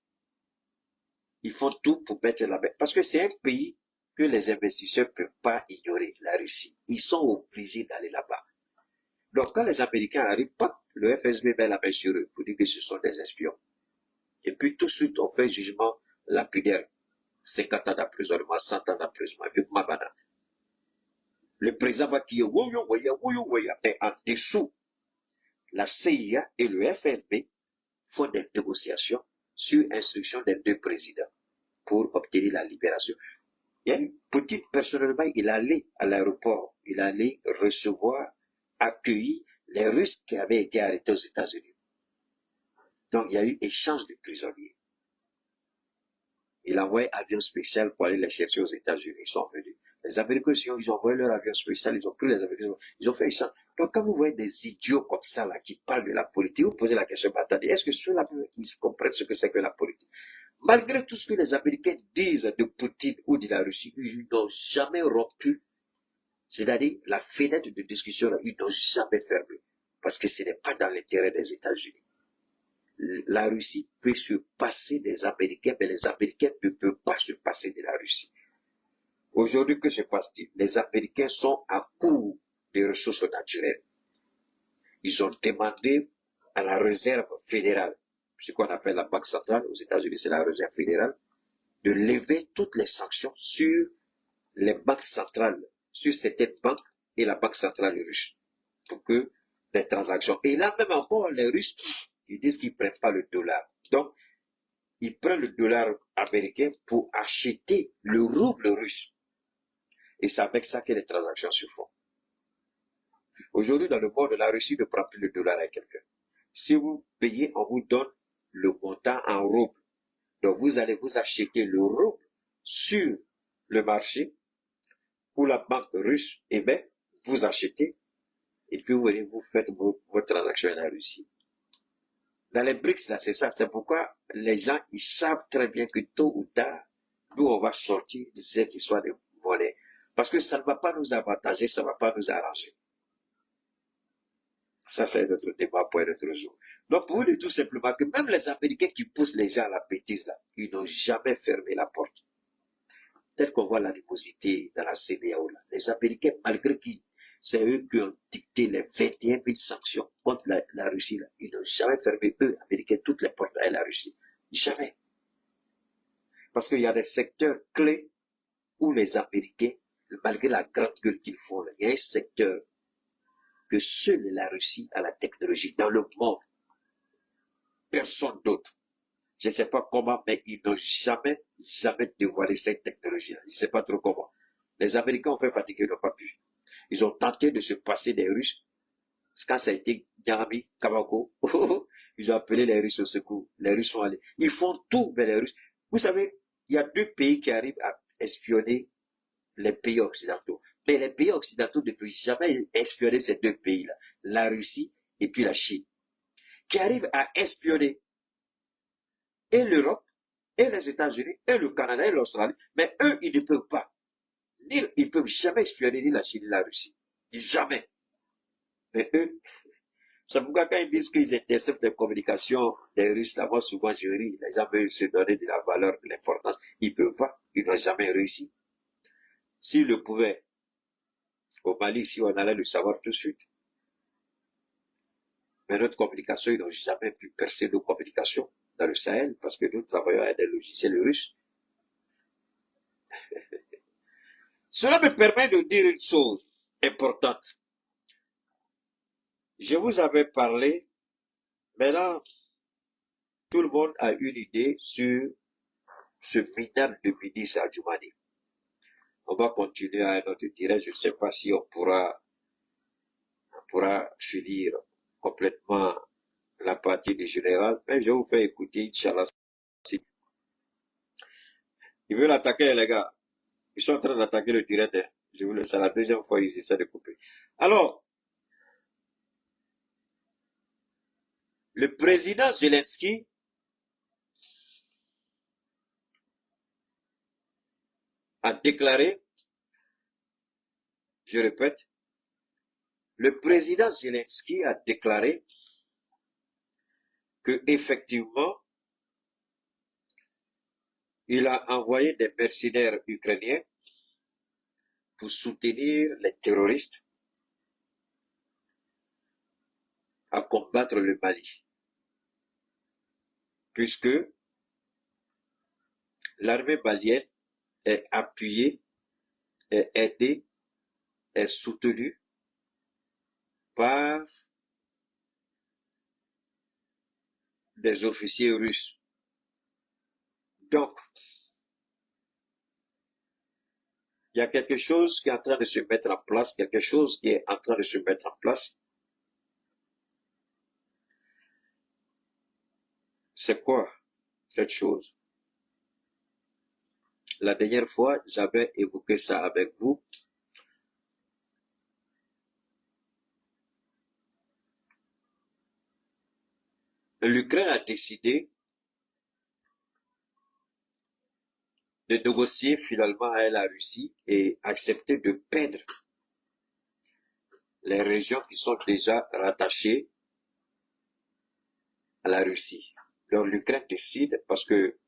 Ils font tout pour mettre la main. Parce que c'est un pays que les investisseurs ne peuvent pas ignorer, la Russie. Ils sont obligés d'aller là-bas. Donc quand les Américains arrivent, le FSB met la main sur eux pour dire que ce sont des espions. Et puis tout de suite, on fait un jugement lapidaire. 50 ans d'emprisonnement, 100 ans d'emprisonnement, avec Mabana. Le président va crier, mais en dessous, la CIA et le FSB font des négociations sur instruction des deux présidents pour obtenir la libération. Il y a une petite, personnellement, il allait à l'aéroport, il allait recevoir, accueillir les Russes qui avaient été arrêtés aux États-Unis. Donc, il y a eu échange de prisonniers. Il a envoyé un avion spécial pour aller les chercher aux États-Unis. Ils sont venus. Les Américains, ils ont envoyé leur avion spécial, ils ont pris les Américains, ils ont fait échange. Donc, quand vous voyez des idiots comme ça, là, qui parlent de la politique, vous posez la question, attendez, est-ce que ceux-là, ils comprennent ce que c'est que la politique? Malgré tout ce que les Américains disent de Poutine ou de la Russie, ils n'ont jamais rompu. C'est-à-dire, la fenêtre de discussion, là, ils n'ont jamais fermé. Parce que ce n'est pas dans l'intérêt des États-Unis. La Russie peut se passer des Américains, mais les Américains ne peuvent pas se passer de la Russie. Aujourd'hui, que se passe-t-il? Les Américains sont à court des ressources naturelles. Ils ont demandé à la réserve fédérale, ce qu'on appelle la Banque centrale, aux États-Unis c'est la réserve fédérale, de lever toutes les sanctions sur les banques centrales, sur certaines banques et la Banque centrale russe, pour que les transactions... Et là même encore, les Russes, ils disent qu'ils ne prennent pas le dollar. Donc, ils prennent le dollar américain pour acheter le rouble russe. Et c'est avec ça que les transactions se font. Aujourd'hui, dans le monde, la Russie ne prend plus le dollar à quelqu'un. Si vous payez, on vous donne le montant en rouble. Donc, vous allez vous acheter le rouble sur le marché où la banque russe émet, vous achetez, et puis vous faites vos transactions en Russie. Dans les BRICS, là, c'est ça. C'est pourquoi les gens, ils savent très bien que tôt ou tard, nous, on va sortir de cette histoire de monnaie. Parce que ça ne va pas nous avantager, ça ne va pas nous arranger. Ça, c'est notre débat pour un autre jour. Donc, pour vous dire tout simplement que même les Américains qui poussent les gens à la bêtise, là, ils n'ont jamais fermé la porte. Tel qu'on voit l'animosité dans la CEDEAO, là. Les Américains, malgré qu'ils, c'est eux qui ont dicté les 21 000 sanctions contre la Russie, là. Ils n'ont jamais fermé, eux, Américains, toutes les portes à la Russie. Jamais. Parce qu'il y a des secteurs clés où les Américains, malgré la grande gueule qu'ils font, là, il y a un secteur que seule la Russie a la technologie dans le monde. Personne d'autre. Je ne sais pas comment, mais ils n'ont jamais dévoilé cette technologie-là. Je ne sais pas trop comment. Les Américains ont fait fatiguer, ils n'ont pas pu. Ils ont tenté de se passer des Russes. Quand ça a été Niamey, Kamago, ils ont appelé les Russes au secours. Les Russes sont allés. Ils font tout, mais les Russes. Vous savez, il y a deux pays qui arrivent à espionner les pays occidentaux. Mais les pays occidentaux ne peuvent jamais espionner ces deux pays-là. La Russie et puis la Chine. Qui arrivent à espionner et l'Europe, et les États-Unis, et le Canada, et l'Australie. Mais eux, ils ne peuvent pas. Ils ne peuvent jamais espionner ni la Chine ni la Russie. Jamais. Mais eux, c'est pourquoi quand ils disent qu'ils interceptent les communications des Russes, là-bas, souvent je ris. Les gens veulent se donner de la valeur, de l'importance. Ils ne peuvent pas. Ils n'ont jamais réussi. S'ils le pouvaient, Au Mali, si on allait le savoir tout de suite. Mais notre communication, ils n'ont jamais pu percer nos communications dans le Sahel parce que nous travaillons avec des logiciels russes. Cela me permet de dire une chose importante. Je vous avais parlé, mais là, tout le monde a une idée sur ce minable de Midi Adjoumani. On va continuer à notre direct. Je ne sais pas si on pourra finir complètement la partie du général, mais je vais vous faire écouter, Inch'Allah. Ils veulent attaquer, les gars. Ils sont en train d'attaquer le direct. Hein. C'est la deuxième fois qu'ils essaient de couper. Alors, le président Zelensky a déclaré, je répète, le président Zelensky a déclaré que effectivement, il a envoyé des mercenaires ukrainiens pour soutenir les terroristes à combattre le Mali. Puisque l'armée malienne est appuyée, est aidée, est soutenue par des officiers russes. Donc, il y a quelque chose qui est en train de se mettre en place, C'est quoi cette chose? La dernière fois, j'avais évoqué ça avec vous. L'Ukraine a décidé de négocier finalement avec la Russie et accepter de perdre les régions qui sont déjà rattachées à la Russie. Donc l'Ukraine décide parce que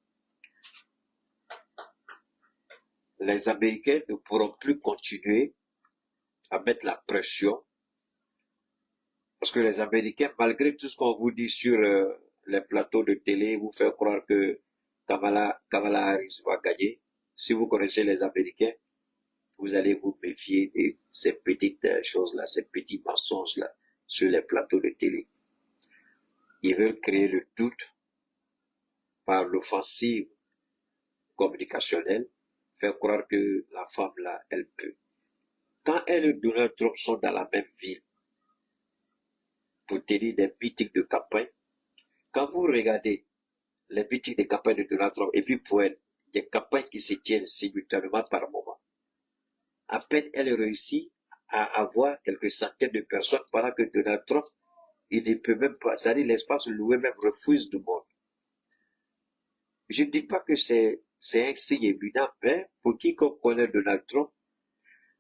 les Américains ne pourront plus continuer à mettre la pression parce que les Américains, malgré tout ce qu'on vous dit sur les plateaux de télé, vous faire croire que Kamala Harris va gagner. Si vous connaissez les Américains, vous allez vous méfier de ces petites choses-là, ces petits mensonges-là sur les plateaux de télé. Ils veulent créer le doute par l'offensive communicationnelle, faire croire que la femme-là, elle peut. Quand elle et Donald Trump sont dans la même ville pour tenir des meetings de campagne, quand vous regardez les meetings de campagne de Donald Trump et puis pour elle, des campagnes qui se tiennent simultanément par moment, à peine elle réussit à avoir quelques centaines de personnes pendant que Donald Trump, il ne peut même pas, c'est-à-dire l'espace loué même refuse du monde. Je ne dis pas que c'est un signe évident, mais pour quiconque connaît Donald Trump,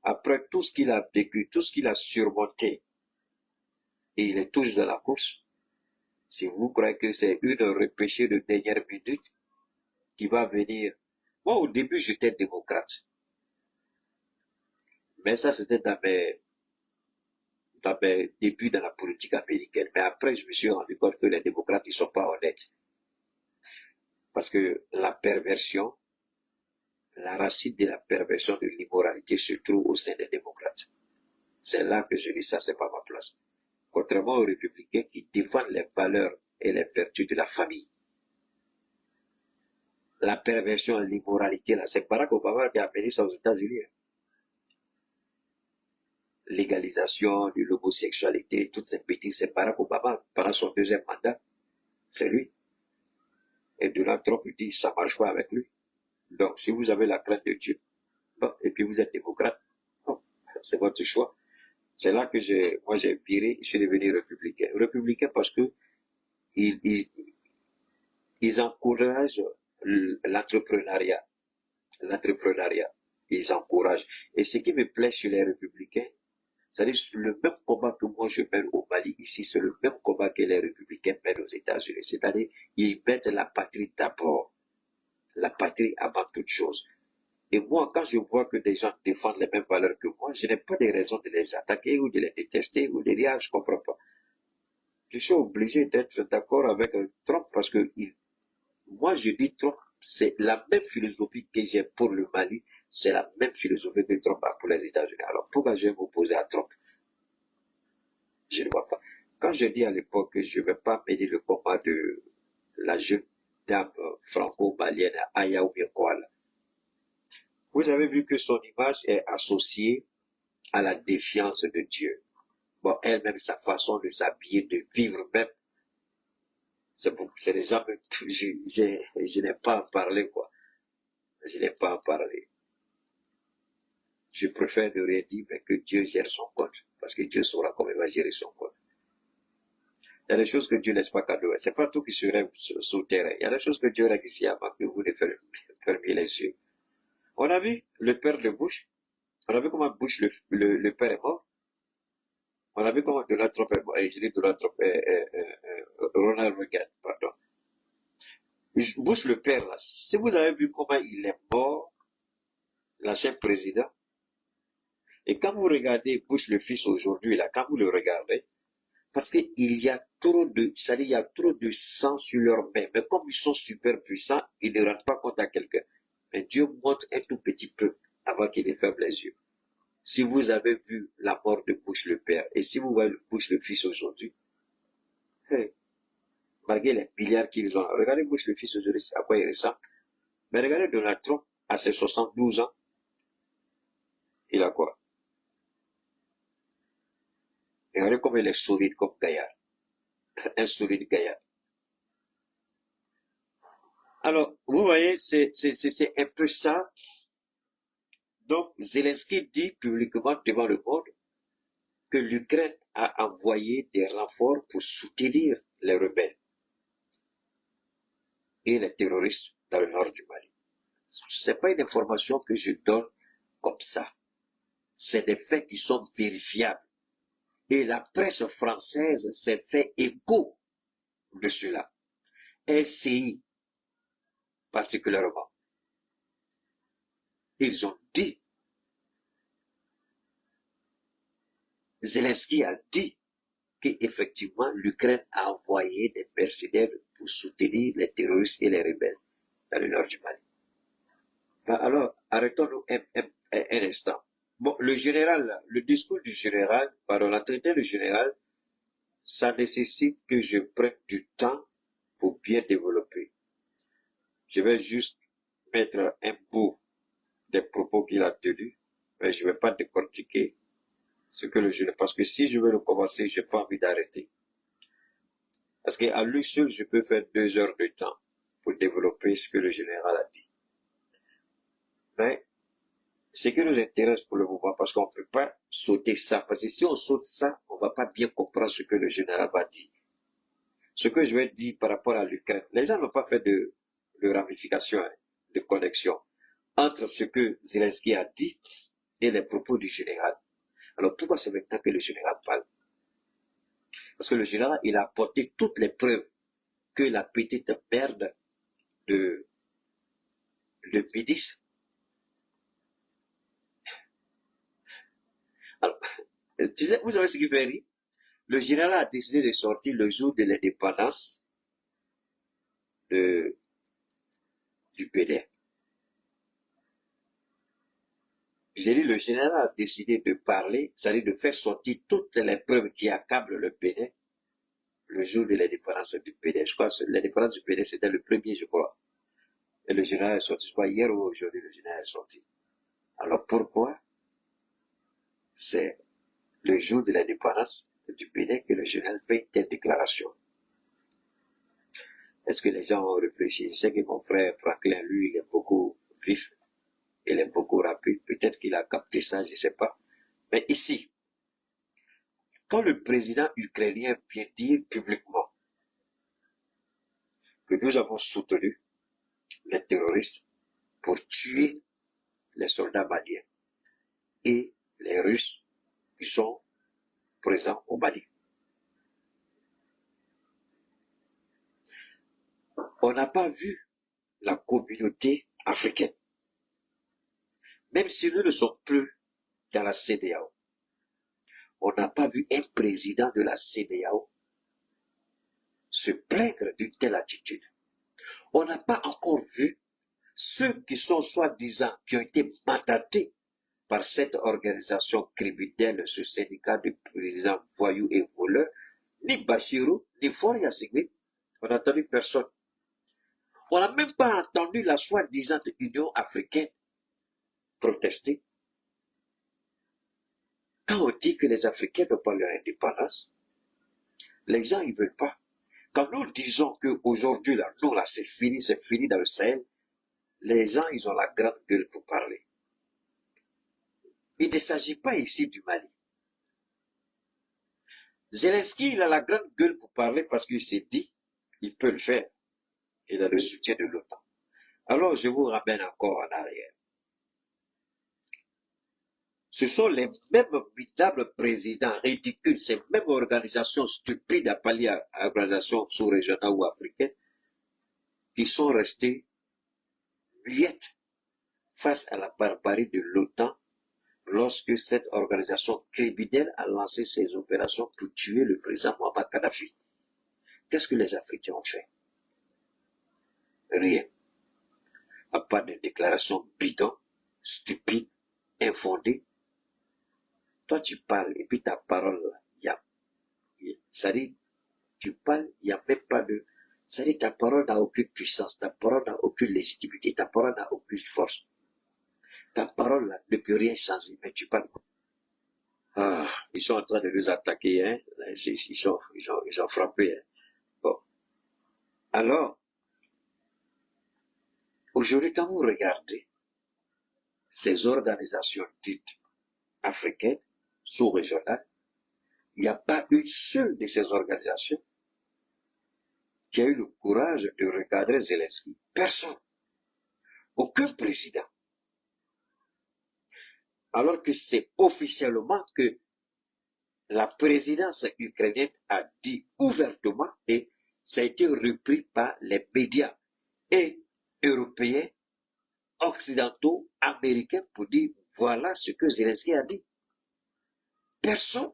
après tout ce qu'il a vécu, tout ce qu'il a surmonté, et il est toujours dans la course, si vous croyez que c'est une repêchée de dernière minute qui va venir, moi au début j'étais démocrate, mais ça c'était dans mes débuts dans la politique américaine, mais après je me suis rendu compte que les démocrates ils sont pas honnêtes, parce que la perversion, la racine de la perversion de l'immoralité se trouve au sein des démocrates. C'est là que je dis ça, c'est pas ma place. Contrairement aux républicains qui défendent les valeurs et les vertus de la famille. La perversion et l'immoralité, là, c'est Barack Obama qui a amené ça aux États-Unis. Légalisation de l'homosexualité, toutes ces bêtises, c'est Barack Obama pendant son deuxième mandat. C'est lui. Et Donald Trump dit, ça marche pas avec lui. Donc, si vous avez la crainte de Dieu, bon, et puis vous êtes démocrate, bon, c'est votre choix. C'est là que moi j'ai viré, je suis devenu républicain. Républicain parce que ils encouragent l'entrepreneuriat. L'entrepreneuriat. Ils encouragent. Et ce qui me plaît chez les républicains, c'est-à-dire le même combat que moi je mène au Mali ici, c'est le même combat que les républicains mènent aux États-Unis. C'est-à-dire, ils mettent la patrie d'abord. La patrie avant toute chose. Et moi, quand je vois que des gens défendent les mêmes valeurs que moi, je n'ai pas de raison de les attaquer ou de les détester ou de dire, ah, je comprends pas. Je suis obligé d'être d'accord avec Trump parce que moi, je dis Trump, c'est la même philosophie que j'ai pour le Mali, c'est la même philosophie que Trump a pour les États-Unis. Alors, pourquoi je vais m'opposer à Trump? Je ne vois pas. Quand je dis à l'époque que je ne vais pas mener le combat de la jeune dame franco-malienne Aya ou bien Koala, vous avez vu que son image est associée à la défiance de Dieu. Bon, elle-même, sa façon de s'habiller, de vivre même, c'est déjà, je n'ai pas à parler, quoi. Je n'ai pas à parler. Je préfère ne rien dire, mais que Dieu gère son compte. Parce que Dieu saura comment il va gérer son compte. Il y a des choses que Dieu ne laisse pas cadeau. C'est pas tout qui se rêve sur le terrain. Il y a des choses que Dieu règle ici avant que vous ne fermiez les yeux. On a vu le père de Bush. On a vu comment Bush, le père est mort. On a vu comment Donald Trump est mort. Je dis Donald Trump, Ronald Reagan, pardon. Bush le père, là, si vous avez vu comment il est mort, l'ancien président, et quand vous regardez Bush le fils aujourd'hui, là, quand vous le regardez, parce qu'il y a trop de, c'est-à-dire, il y a trop de sang sur leurs mains. Mais comme ils sont super puissants, ils ne rendent pas compte à quelqu'un. Mais Dieu montre un tout petit peu avant qu'il ne ferme les yeux. Si vous avez vu la mort de Bush le père, et si vous voyez Bush le fils aujourd'hui, hey, malgré les milliards qu'ils ont, regardez Bush le fils aujourd'hui, à quoi il ressemble. Mais regardez Donald Trump, à ses 72 ans, il a quoi? Regardez comme il est solide comme gaillard. Un solide gaillard. Alors, vous voyez, c'est un peu ça. Donc, Zelensky dit publiquement devant le monde que l'Ukraine a envoyé des renforts pour soutenir les rebelles et les terroristes dans le nord du Mali. C'est pas une information que je donne comme ça. C'est des faits qui sont vérifiables. Et la presse française s'est fait écho de cela. LCI particulièrement. Ils ont dit, Zelensky a dit qu'effectivement l'Ukraine a envoyé des mercenaires pour soutenir les terroristes et les rebelles dans le nord du Mali. Alors, arrêtons-nous un instant. Bon, le général, le discours du général, pardon, l'entretien du général, ça nécessite que je prenne du temps pour bien développer. Je vais juste mettre un bout des propos qu'il a tenus, mais je ne vais pas décortiquer ce que le général, parce que si je veux le commencer, je n'ai pas envie d'arrêter. Parce qu'à lui seul, je peux faire 2 heures de temps pour développer ce que le général a dit. Mais, ce qui nous intéresse pour le moment, parce qu'on ne peut pas sauter ça, parce que si on saute ça, on ne va pas bien comprendre ce que le général va dire. Ce que je vais dire par rapport à l'Ukraine, les gens n'ont pas fait de ramification, de connexion entre ce que Zelensky a dit et les propos du général. Alors pourquoi c'est maintenant que le général parle? Parce que le général, il a apporté toutes les preuves que la petite merde de Bidis. Alors, vous savez ce qui fait rire? Le général a décidé de sortir le jour de l'indépendance du PD. J'ai dit, le général a décidé de parler, c'est-à-dire de faire sortir toutes les preuves qui accablent le PD le jour de l'indépendance du PD. Je crois que l'indépendance du PD, c'était le 1er, je crois. Et le général est sorti, je crois, hier ou aujourd'hui, le général est sorti. Alors pourquoi c'est le jour de l'indépendance du Bénin que le général fait une telle déclaration? Est-ce que les gens ont réfléchi? Je sais que mon frère Franklin, lui, il est beaucoup vif, il est beaucoup rapide. Peut-être qu'il a capté ça, je ne sais pas. Mais ici, quand le président ukrainien vient dire publiquement que nous avons soutenu les terroristes pour tuer les soldats maliens et les Russes qui sont présents au Mali, on n'a pas vu la communauté africaine même si nous ne sommes plus dans la CEDEAO, on n'a pas vu un président de la CEDEAO se plaindre d'une telle attitude. On n'a pas encore vu ceux qui sont soi-disant, qui ont été mandatés par cette organisation criminelle, ce syndicat de présidents voyous et voleurs, ni Bachirou, ni Faure Gnassingbé. On n'a entendu personne. On n'a même pas entendu la soi-disant Union africaine protester. Quand on dit que les Africains n'ont pas leur indépendance, les gens ils veulent pas. Quand nous disons qu'aujourd'hui, là, nous, là, c'est fini dans le Sahel, les gens, ils ont la grande gueule pour parler. Il ne s'agit pas ici du Mali. Zelensky, il a la grande gueule pour parler parce qu'il s'est dit, il peut le faire. Il a le soutien de l'OTAN. Alors, je vous ramène encore en arrière. Ce sont les mêmes minables présidents ridicules, ces mêmes organisations stupides appelées à organisations sous-régionales ou africaines, qui sont restés muettes face à la barbarie de l'OTAN lorsque cette organisation criminelle a lancé ses opérations pour tuer le président Mohamed Kadhafi. Qu'est-ce que les Africains ont fait? Rien. À part des déclarations bidons, stupides, infondées. Toi, tu parles, et puis ta parole, ça dit, tu parles, il n'y a même pas de... Ça dit, ta parole n'a aucune puissance, ta parole n'a aucune légitimité, ta parole n'a aucune force. Ta parole là, ne peut rien changer, mais tu parles. Ah, ils sont en train de nous attaquer, hein. Ils ont frappé, hein. Bon. Alors, aujourd'hui, quand vous regardez ces organisations dites africaines, sous-régionales, il n'y a pas une seule de ces organisations qui a eu le courage de recadrer Zelensky. Personne. Aucun président. Alors que c'est officiellement que la présidence ukrainienne a dit ouvertement, et ça a été repris par les médias et européens, occidentaux, américains, pour dire voilà ce que Zelensky a dit. Personne.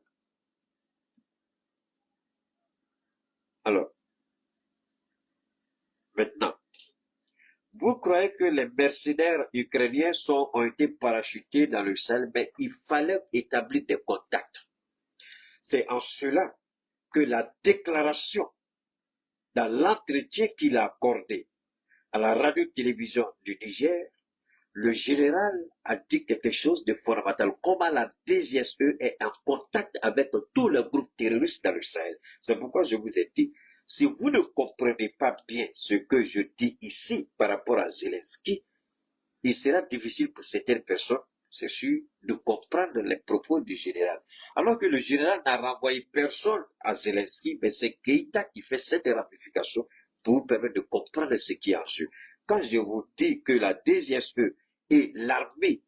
Alors, maintenant, vous croyez que les mercenaires ukrainiens ont été parachutés dans le Sahel, mais il fallait établir des contacts. C'est en cela que la déclaration, dans l'entretien qu'il a accordé à la radio-télévision du Niger, le général a dit quelque chose de fondamental. Comment la DGSE est en contact avec tous les groupes terroristes dans le Sahel. C'est pourquoi je vous ai dit, si vous ne comprenez pas bien ce que je dis ici par rapport à Zelensky, il sera difficile pour certaines personnes, c'est sûr, de comprendre les propos du général. Alors que le général n'a renvoyé personne à Zelensky, mais c'est Keïta qui fait cette ramification pour vous permettre de comprendre ce qui est en jeu. Quand je vous dis que la DGSE et l'armée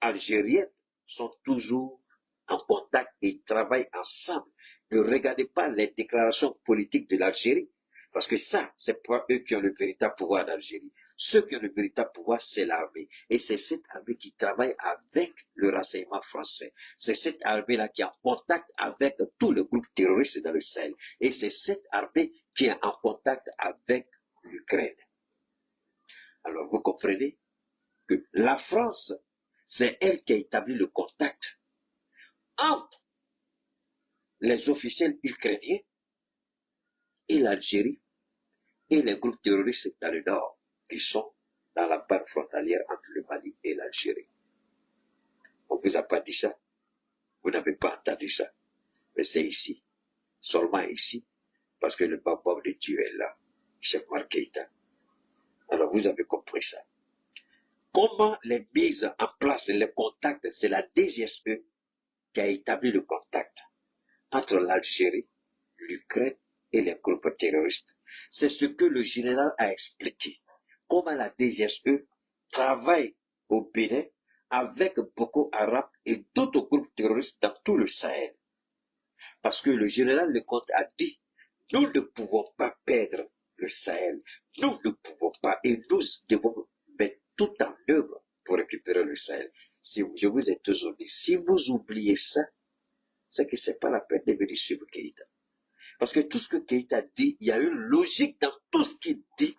algérienne sont toujours en contact et travaillent ensemble, ne regardez pas les déclarations politiques de l'Algérie, parce que ça, c'est pas eux qui ont le véritable pouvoir d'Algérie. Ceux qui ont le véritable pouvoir, c'est l'armée. Et c'est cette armée qui travaille avec le renseignement français. C'est cette armée-là qui est en contact avec tous les groupes terroristes dans le Sahel. Et c'est cette armée qui est en contact avec l'Ukraine. Alors, vous comprenez que la France, c'est elle qui a établi le contact entre les officiels ukrainiens et l'Algérie et les groupes terroristes dans le nord qui sont dans la part frontalière entre le Mali et l'Algérie. On ne vous a pas dit ça. Vous n'avez pas entendu ça. Mais c'est ici. Seulement ici. Parce que le babab de Dieu est là. Cheikh Oumar Keïta. Alors vous avez compris ça. Comment les mises en place, les contacts, c'est la DGSE qui a établi le contact entre l'Algérie, l'Ukraine et les groupes terroristes. C'est ce que le général a expliqué. Comment la DGSE travaille au Bénin avec Boko Haram et d'autres groupes terroristes dans tout le Sahel. Parce que le général Lecomte a dit, nous ne pouvons pas perdre le Sahel. Nous ne pouvons pas et nous devons mettre tout en œuvre pour récupérer le Sahel. Si je vous ai toujours dit, si vous oubliez ça, c'est que c'est pas la peine de venir suivre Keïta. Parce que tout ce que Keïta dit, il y a une logique dans tout ce qu'il dit.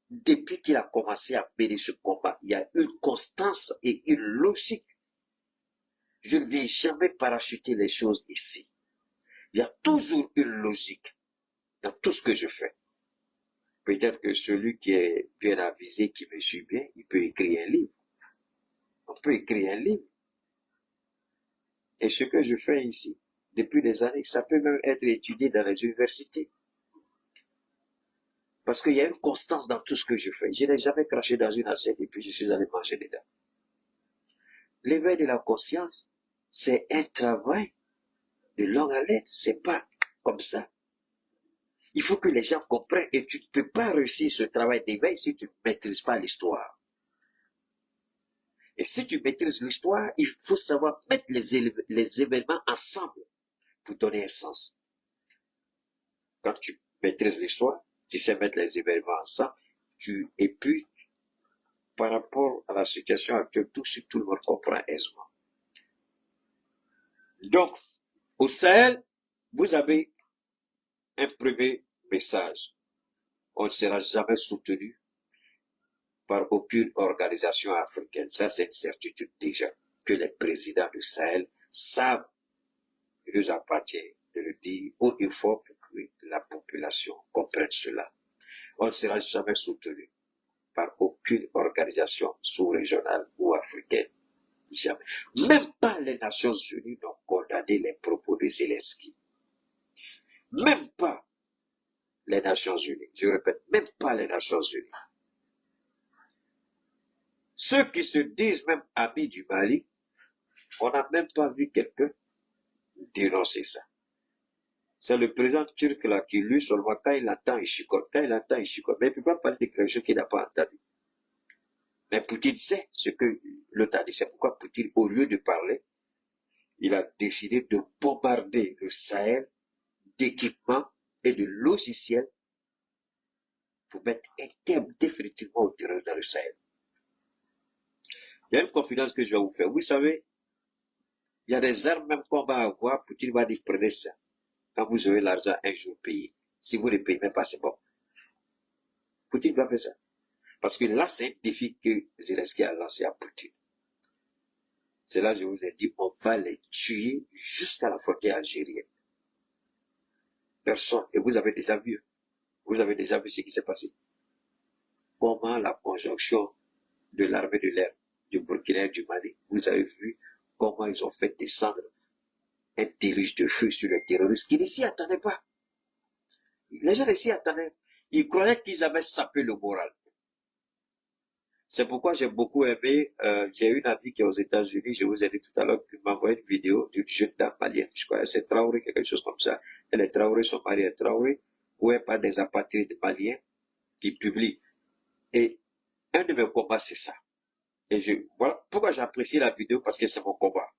Depuis qu'il a commencé à mener ce combat, il y a une constance et une logique. Je ne vais jamais parachuter les choses ici. Il y a toujours une logique dans tout ce que je fais. Peut-être que celui qui est bien avisé, qui me suit bien, il peut écrire un livre. On peut écrire un livre. Et ce que je fais ici, depuis des années, ça peut même être étudié dans les universités. Parce qu'il y a une constance dans tout ce que je fais. Je n'ai jamais craché dans une assiette et puis je suis allé manger dedans. L'éveil de la conscience, c'est un travail de longue haleine. C'est pas comme ça. Il faut que les gens comprennent et tu ne peux pas réussir ce travail d'éveil si tu ne maîtrises pas l'histoire. Et si tu maîtrises l'histoire, il faut savoir mettre les événements ensemble pour donner un sens. Quand tu maîtrises l'histoire, tu sais mettre les événements ensemble, et puis, par rapport à la situation actuelle, tout le monde comprend aisément. Donc, au Sahel, vous avez un premier message. On ne sera jamais soutenu par aucune organisation africaine. Ça, c'est une certitude déjà, que les présidents du Sahel savent, il nous appartient de le dire haut et fort pour que la population comprenne cela. On ne sera jamais soutenu par aucune organisation sous-régionale ou africaine. Jamais. Même pas les Nations Unies n'ont condamné les propos de Zelensky. Même pas les Nations Unies. Je répète, même pas les Nations Unies. Ceux qui se disent même amis du Mali, on n'a même pas vu quelqu'un dénoncer ça. C'est le président turc là qui, lui, seulement, quand il entend, il chicote. Quand il entend, il chicote. Mais il ne peut pas parler de quelque chose qu'il n'a pas entendu. Mais Poutine sait ce que l'autre a dit. C'est pourquoi Poutine, au lieu de parler, il a décidé de bombarder le Sahel d'équipements et de logiciels pour mettre un terme définitivement au terrorisme dans le Sahel. Il y a une confidence que je vais vous faire. Vous savez, il y a des armes même qu'on va avoir. Poutine va dire, prenez ça. Quand vous aurez l'argent un jour payé. Si vous ne payez même pas, c'est bon. Poutine va faire ça. Parce que là, c'est un défi que Zelensky a lancé à Poutine. C'est là que je vous ai dit, on va les tuer jusqu'à la frontière algérienne. Personne. Et vous avez déjà vu ce qui s'est passé. Comment la conjonction de l'armée de l'air, du Burkina et du Mali, vous avez vu comment ils ont fait descendre un déluge de feu sur les terroristes qui ne s'y attendaient pas. Les gens ne s'y attendaient. Ils croyaient qu'ils avaient sapé le moral. C'est pourquoi j'ai beaucoup aimé, j'ai une amie qui est aux États-Unis, je vous ai dit tout à l'heure, qui m'a envoyé une vidéo d'une jeune dame malienne, je crois, c'est Traoré, quelque chose comme ça. Et les Traoré sont mariés à Traoré, ou est par des apatrides maliens qui publient. Et un de mes combats, c'est ça. Et voilà pourquoi j'apprécie la vidéo, parce que c'est mon combat.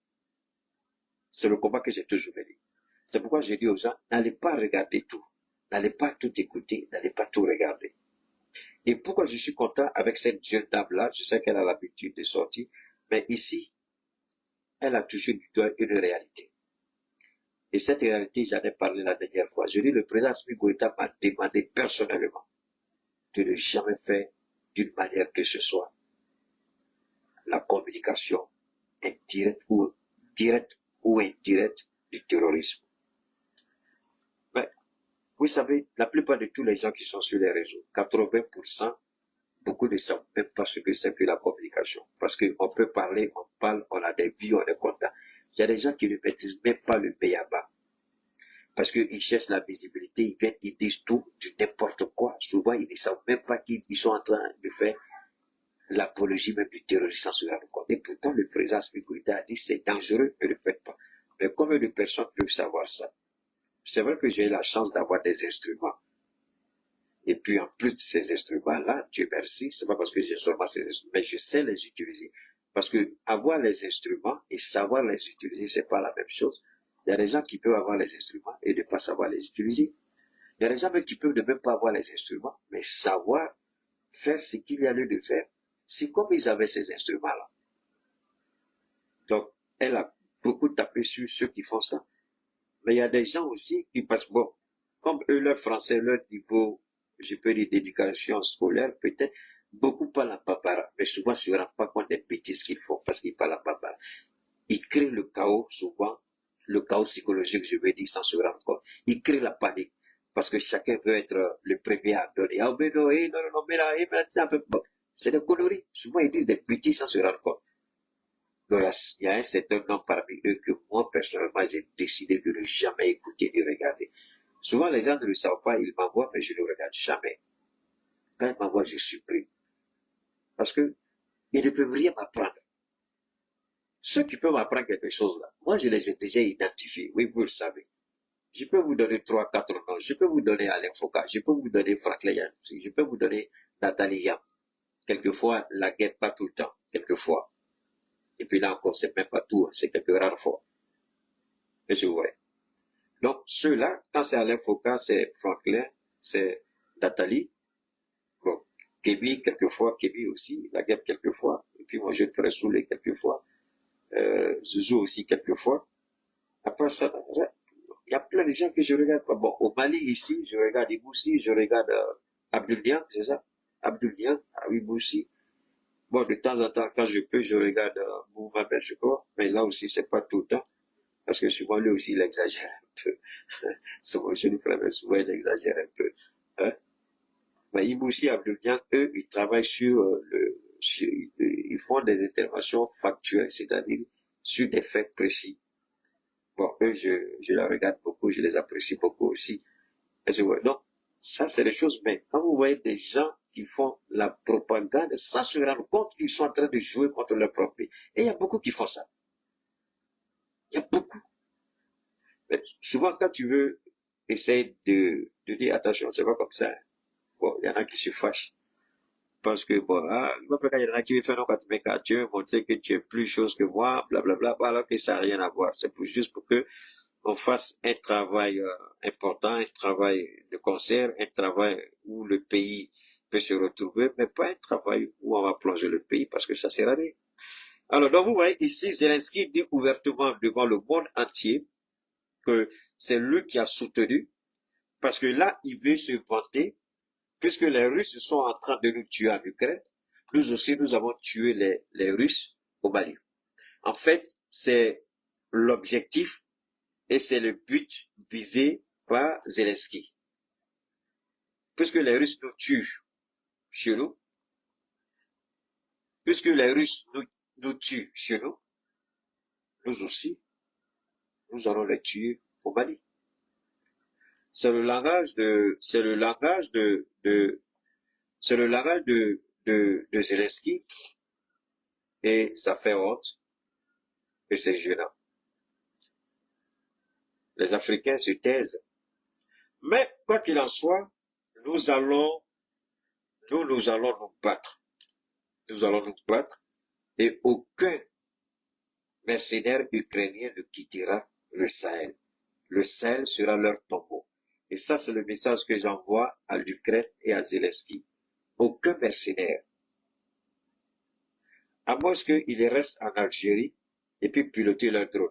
C'est le combat que j'ai toujours mené. C'est pourquoi je dis aux gens, n'allez pas regarder tout. N'allez pas tout écouter, n'allez pas tout regarder. Et pourquoi je suis content avec cette jeune dame-là, je sais qu'elle a l'habitude de sortir, mais ici, elle a toujours du doigt une réalité. Et cette réalité, j'en ai parlé la dernière fois. Je dis, le président Assimi Goïta m'a demandé personnellement de ne jamais faire d'une manière que ce soit la communication indirecte ou indirecte du terrorisme. Mais, vous savez, la plupart de tous les gens qui sont sur les réseaux, 80%, beaucoup ne savent même pas ce que c'est que la communication. Parce qu'on peut parler, on parle, on a des vies, on est content. Il y a des gens qui ne maîtrisent même pas le béaba. Parce qu'ils cherchent la visibilité, ils viennent, ils disent tout, du n'importe quoi. Souvent, ils ne savent même pas qu'ils sont en train de faire l'apologie même du terrorisme sans se rendre compte. Et pourtant, le président Assimi Goïta a dit, c'est dangereux, ne le faites pas. Mais combien de personnes peuvent savoir ça? C'est vrai que j'ai eu la chance d'avoir des instruments. Et puis, en plus de ces instruments-là, Dieu merci, c'est pas parce que j'ai seulement ces instruments, mais je sais les utiliser. Parce que avoir les instruments et savoir les utiliser, c'est pas la même chose. Il y a des gens qui peuvent avoir les instruments et ne pas savoir les utiliser. Il y a des gens qui peuvent ne même pas avoir les instruments, mais savoir faire ce qu'il y a lieu de faire. C'est comme ils avaient ces instruments-là. Donc, elle a beaucoup tapé sur ceux qui font ça. Mais il y a des gens aussi qui passent, bon, comme eux, leur français, leur niveau, je peux dire, d'éducation scolaire, peut-être, beaucoup parlent en babara, mais souvent, ne se rendent pas compte des bêtises qu'ils font parce qu'ils parlent en babara. Ils créent le chaos, souvent, le chaos psychologique, je veux dire, sans se rendre compte. Ils créent la panique parce que chacun veut être le premier à donner. Ah, mais non, non, non, mais là, c'est un peu, bon. C'est des conneries. Souvent, ils disent des bêtises sans se rendre compte. Donc, il y a un certain nombre parmi eux que moi, personnellement, j'ai décidé de ne jamais écouter et regarder. Souvent, les gens ne le savent pas, ils m'envoient, mais je ne regarde jamais. Quand ils m'envoient, je supprime. Parce que, ils ne peuvent rien m'apprendre. Ceux qui peuvent m'apprendre quelque chose là, moi, je les ai déjà identifiés. Oui, vous le savez. Je peux vous donner 3, 4 noms. Je peux vous donner Alain Foucault. Je peux vous donner Franklin Yann. Je peux vous donner Nathalie Yam. Quelquefois, la guerre, pas tout le temps. Quelquefois. Et puis là encore, c'est même pas tout. C'est quelques rares fois. Mais je vois. Donc, ceux-là, quand c'est Alain Foucault, c'est Franklin, c'est Nathalie. Bon, Kébi, quelquefois, Kébi aussi, la guerre quelquefois. Et puis moi, je le ferai saouler quelquefois. Zouzou aussi quelquefois. Après ça, il y a plein de gens que je regarde pas. Bon, au Mali, ici, je regarde Iboussi, je regarde Abdul Niang, c'est ça? Abdul Niang, ah oui, Iboussi. Bon, de temps en temps, quand je peux, je regarde Mohamed, je crois. Mais là aussi, c'est pas tout le temps. Parce que souvent, lui aussi, il exagère un peu. Souvent, je nous préviens, souvent, il exagère un peu. Hein? Mais Iboussi, Abdul Niang, eux, ils travaillent sur ils font des interventions factuelles, c'est-à-dire sur des faits précis. Bon, eux, je les regarde beaucoup, je les apprécie beaucoup aussi. Donc, ça, c'est des choses, mais quand vous voyez des gens qui font la propagande sans se rendre compte qu'ils sont en train de jouer contre leur propre pays. Et il y a beaucoup qui font ça. Il y a beaucoup. Mais souvent, quand tu veux essayer de dire, attention, c'est pas comme ça. Bon, il y en a qui se fâchent. Parce que, bon, il y en a qui veulent faire non, quand tu mets qu'à Dieu, montrer que tu es plus chose que moi, blablabla, alors que ça n'a rien à voir. C'est juste pour que on fasse un travail important, un travail de concert, un travail où le pays peut se retrouver, mais pas un travail où on va plonger le pays parce que ça sert à rien. Alors, donc vous voyez ici, Zelensky dit ouvertement devant le monde entier que c'est lui qui a soutenu, parce que là, il veut se vanter, puisque les Russes sont en train de nous tuer en Ukraine, nous aussi, nous avons tué les Russes au Mali. En fait, c'est l'objectif et c'est le but visé par Zelensky. Puisque les Russes nous tuent chez nous, puisque les Russes nous tuent chez nous, nous aussi, nous allons les tuer au Mali. C'est le langage de Zelensky et ça fait honte et c'est gênant. Les Africains se taisent. Mais, quoi qu'il en soit, nous allons nous battre. Nous allons nous battre et aucun mercenaire ukrainien ne quittera le Sahel. Le Sahel sera leur tombeau. Et ça, c'est le message que j'envoie à l'Ukraine et à Zelensky. Aucun mercenaire. À moins qu'ils restent en Algérie et puis piloter leur drone.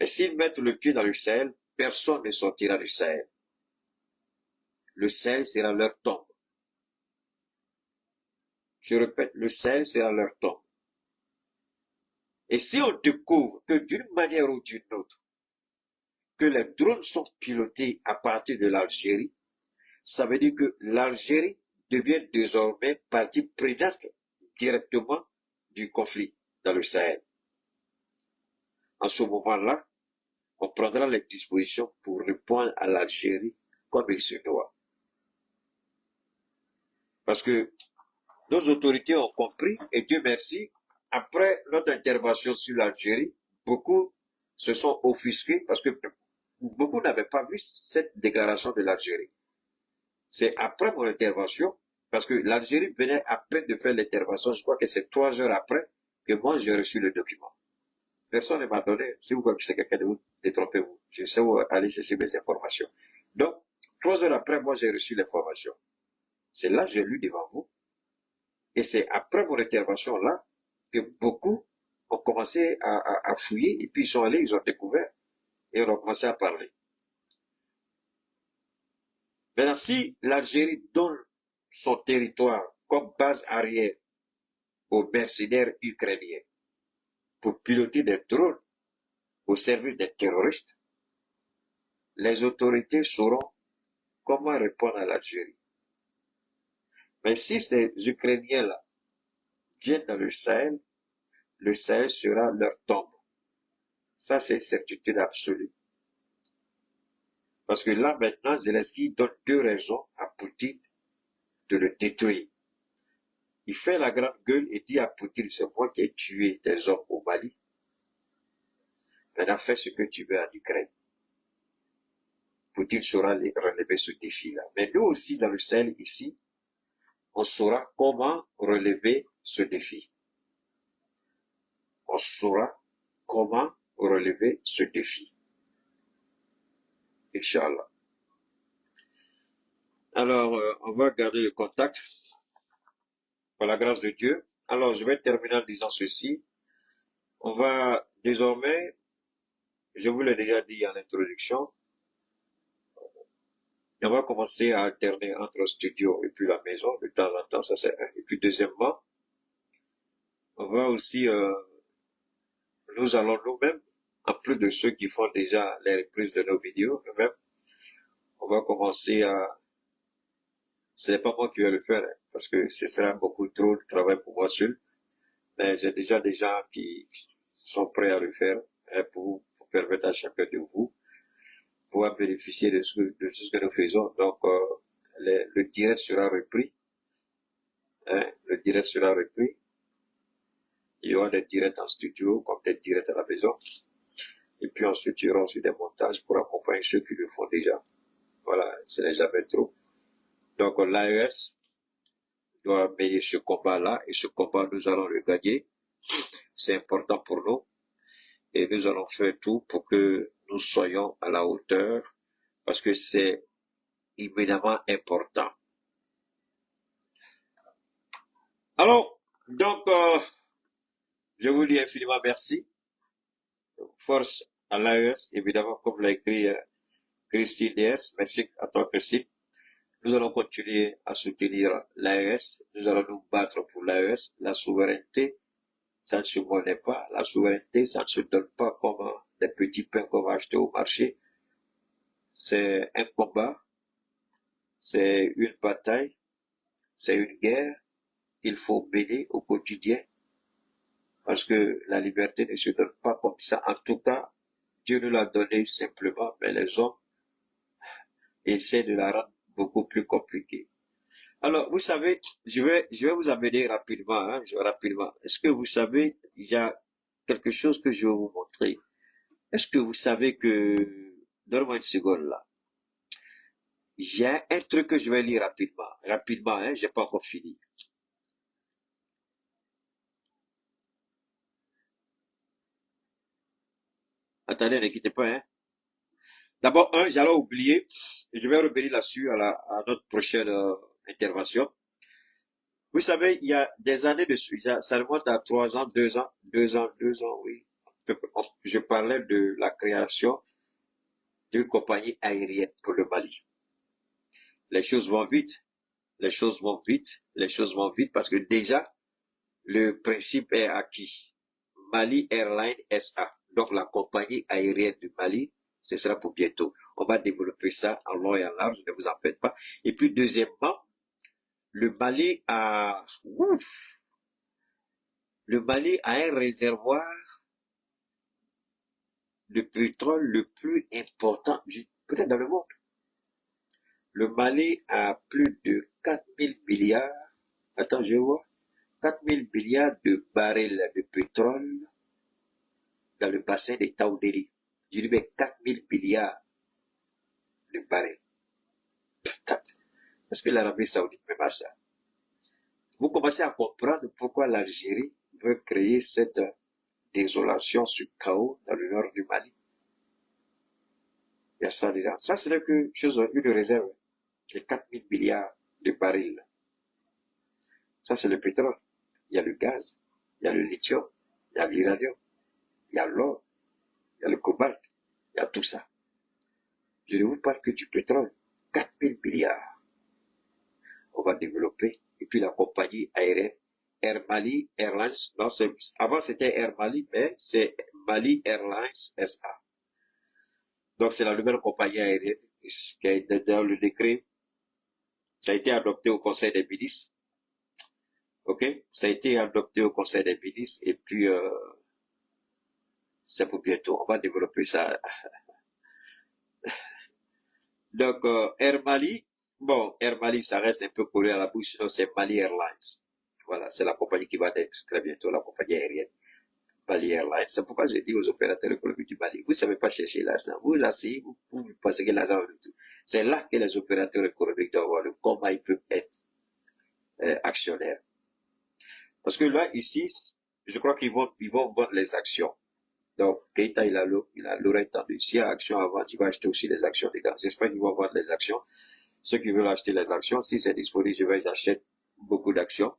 Mais s'ils mettent le pied dans le Sahel, personne ne sortira du Sahel. Le Sahel sera leur tombe. Je répète, le Sahel sera leur tombe. Et si on découvre que d'une manière ou d'une autre, que les drones sont pilotés à partir de l'Algérie, ça veut dire que l'Algérie devient désormais partie prenante directement du conflit dans le Sahel. En ce moment-là, on prendra les dispositions pour répondre à l'Algérie comme il se doit. Parce que nos autorités ont compris, et Dieu merci, après notre intervention sur l'Algérie, beaucoup se sont offusqués parce que beaucoup n'avaient pas vu cette déclaration de l'Algérie. C'est après mon intervention, parce que l'Algérie venait à peine de faire l'intervention, je crois que c'est 3 heures après que moi j'ai reçu le document. Personne ne m'a donné, si vous croyez que c'est quelqu'un de vous, détrompez-vous. Je sais où aller chercher mes informations. Donc, 3 heures après, moi j'ai reçu l'information. C'est là que j'ai lu devant vous Et c'est après mon intervention là que beaucoup ont commencé à fouiller et puis ils sont allés, ils ont découvert et on a commencé à parler. Maintenant, si l'Algérie donne son territoire comme base arrière aux mercenaires ukrainiens pour piloter des drones au service des terroristes, les autorités sauront comment répondre à l'Algérie. Mais si ces Ukrainiens-là viennent dans le Sahel sera leur tombe. Ça, c'est une certitude absolue. Parce que là, maintenant, Zelensky donne 2 raisons à Poutine de le détruire. Il fait la grande gueule et dit à Poutine, c'est moi qui ai tué tes hommes au Mali. Maintenant, fais ce que tu veux en Ukraine. Poutine saura relever ce défi-là. Mais nous aussi, dans le Sahel, ici, on saura comment relever ce défi. On saura comment relever ce défi. Inch'Allah. Alors, on va garder le contact par la grâce de Dieu. Alors, je vais terminer en disant ceci. On va désormais, je vous l'ai déjà dit en introduction, on va commencer à alterner entre le studio et puis la maison de temps en temps, ça c'est un. Et puis deuxièmement, on va aussi, nous allons nous-mêmes, en plus de ceux qui font déjà les reprises de nos vidéos, nous-mêmes, on va commencer à, ce n'est pas moi qui vais le faire, hein, parce que ce sera beaucoup trop de travail pour moi seul, mais j'ai déjà des gens qui sont prêts à le faire, hein, pour permettre à chacun de vous pouvoir bénéficier de tout ce que nous faisons. Donc, le direct sera repris. Hein, le direct sera repris. Il y aura des directs en studio, comme des directs à la maison. Et puis ensuite, il y aura aussi des montages pour accompagner ceux qui le font déjà. Voilà, ce n'est jamais trop. Donc, l'AES doit mener ce combat-là, et ce combat, nous allons le gagner. C'est important pour nous. Et nous allons faire tout pour que nous soyons à la hauteur, parce que c'est éminemment important. Alors, donc, je vous dis infiniment merci. Force à l'AES, évidemment, comme l'a écrit Christine DS. Merci à toi, Christine. Nous allons continuer à soutenir l'AES. Nous allons nous battre pour l'AES. La souveraineté, ça ne se monnaie pas. La souveraineté, ça ne se donne pas comme des petits pains qu'on va acheter au marché. C'est un combat. C'est une bataille. C'est une guerre qu'il faut mener au quotidien. Parce que la liberté ne se donne pas comme ça. En tout cas, Dieu nous l'a donné simplement, mais les hommes essaient de la rendre beaucoup plus compliquée. Alors, vous savez, je vais vous amener rapidement, hein, rapidement. Est-ce que vous savez, il y a quelque chose que je vais vous montrer. Est-ce que vous savez que, donne-moi une seconde là. Il y a un truc que je vais lire rapidement, hein, j'ai pas encore fini. Attendez, ne quittez pas, hein. D'abord, j'allais oublier, je vais revenir là-dessus à notre prochaine intervention. Vous savez, il y a des années de suite, ça remonte à 3 ans, 2 ans, 2 ans, oui. Je parlais de la création d'une compagnie aérienne pour le Mali. Les choses vont vite, les choses vont vite, les choses vont vite parce que déjà, le principe est acquis. Mali Airlines SA, donc la compagnie aérienne du Mali, ce sera pour bientôt. On va développer ça en long et en large, ne vous en faites pas. Et puis deuxièmement, le Mali a un réservoir de pétrole le plus important, peut-être dans le monde. Le Mali a plus de 4000 milliards, attends, je vois, 4000 milliards de barils de pétrole dans le bassin des Taoudéri. Je dis, mais 4000 milliards de barils. Peut-être. Parce que l'Arabie Saoudite ne fait pas ça. Vous commencez à comprendre pourquoi l'Algérie veut créer cette désolation, ce chaos dans le nord du Mali. Il y a ça déjà. Ça, ce n'est que une réserve. Les 4000 milliards de barils. Ça, c'est le pétrole. Il y a le gaz, il y a le lithium, il y a l'uranium, il y a l'or, il y a le cobalt, il y a tout ça. Je ne vous parle que du pétrole. 4 000 milliards. On va développer. Et puis la compagnie aérienne, Air Mali Airlines, non, avant c'était Air Mali, mais c'est Mali Airlines SA. Donc c'est la nouvelle compagnie aérienne qui a été dans le décret. Ça a été adopté au Conseil des ministres. Ok? Ça a été adopté au Conseil des ministres et puis c'est pour bientôt. On va développer ça. Donc Air Mali, bon, Air Mali, ça reste un peu collé à la bouche, sinon c'est Mali Airlines. Voilà, c'est la compagnie qui va naître très bientôt, la compagnie aérienne. Mali Airlines. C'est pourquoi je dis aux opérateurs économiques du Mali, vous ne savez pas chercher l'argent. Vous asseyez, vous pensez que l'argent est tout. C'est là que les opérateurs économiques doivent voir comment ils peuvent être actionnaires. Parce que là, ici, je crois qu'ils vont vendre les actions. Donc, Keita, il a l'oreille tendue. S'il y a action avant, tu vas acheter aussi les actions des gars. J'espère qu'ils vont vendre les actions. Ceux qui veulent acheter les actions, si c'est disponible, j'achète beaucoup d'actions.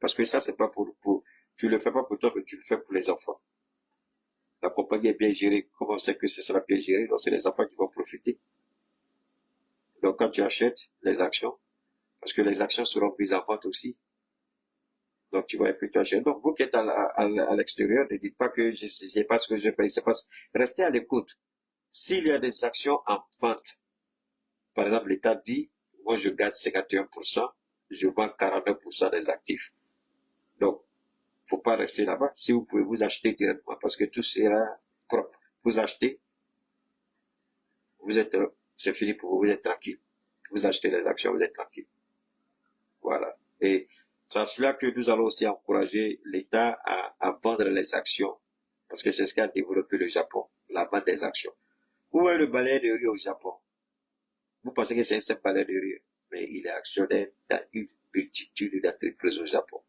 Parce que ça, c'est pas tu le fais pas pour toi, mais tu le fais pour les enfants. La compagnie est bien gérée. Comment on sait que ce sera bien géré? Donc, c'est les enfants qui vont profiter. Donc, quand tu achètes les actions, parce que les actions seront prises en vente aussi. Donc, tu vas plutôt acheter. Donc, vous qui êtes à l'extérieur, ne dites pas que je sais pas ce que je paye. C'est pas, restez à l'écoute. S'il y a des actions en vente, par exemple, l'État dit, moi, je garde 51%, je vends 49% des actifs. Donc, faut pas rester là-bas. Si vous pouvez vous acheter directement, parce que tout sera propre. Vous achetez, c'est fini pour vous, vous êtes tranquille. Vous achetez les actions, vous êtes tranquille. Voilà. Et c'est à cela que nous allons aussi encourager l'État à vendre les actions, parce que c'est ce qu'a développé le Japon, la vente des actions. Où est le balai de riz au Japon? Vous pensez que c'est un simple balai de riz, mais il est actionnaire dans une multitude d'entreprises au Japon.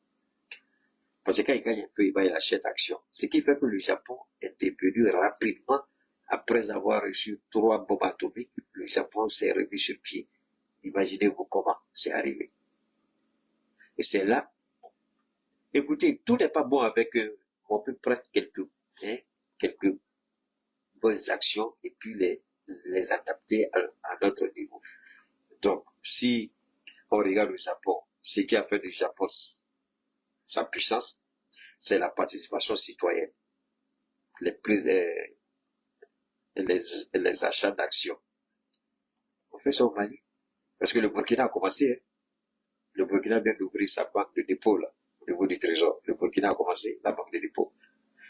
Parce que quand il gagne un peu, il achète action. Ce qui fait que le Japon est devenu rapidement, après avoir reçu 3 bombes atomiques, le Japon s'est remis sur pied. Imaginez-vous comment c'est arrivé. Et c'est là, écoutez, tout n'est pas bon avec eux. On peut prendre quelques bonnes actions et puis les adapter à notre niveau. Donc, si on regarde le Japon, ce qui a fait du Japon sa puissance, c'est la participation citoyenne, les prises et les achats d'actions. On fait ça au Mali. Parce que le Burkina a commencé. Hein. Le Burkina vient d'ouvrir sa banque de dépôt là, au niveau du trésor. Le Burkina a commencé la banque de dépôt.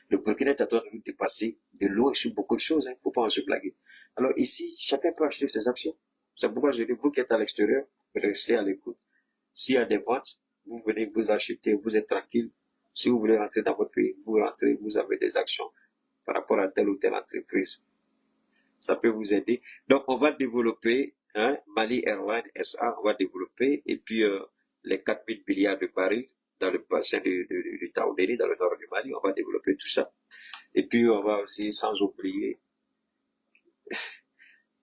Le Burkina est en train de nous dépasser de loin sur beaucoup de choses. Il ne faut pas en se blaguer. Alors ici, chacun peut acheter ses actions. C'est pourquoi je dis, vous qui êtes à l'extérieur, restez à l'écoute. S'il y a des ventes, vous venez, vous achetez, vous êtes tranquille. Si vous voulez rentrer dans votre pays, vous rentrez, vous avez des actions par rapport à telle ou telle entreprise. Ça peut vous aider. Donc, on va développer, Mali Airlines SA, on va développer, et puis les 4 000 milliards de barils dans le bassin du Taoundéni, dans le nord du Mali, on va développer tout ça. Et puis, on va aussi, sans oublier,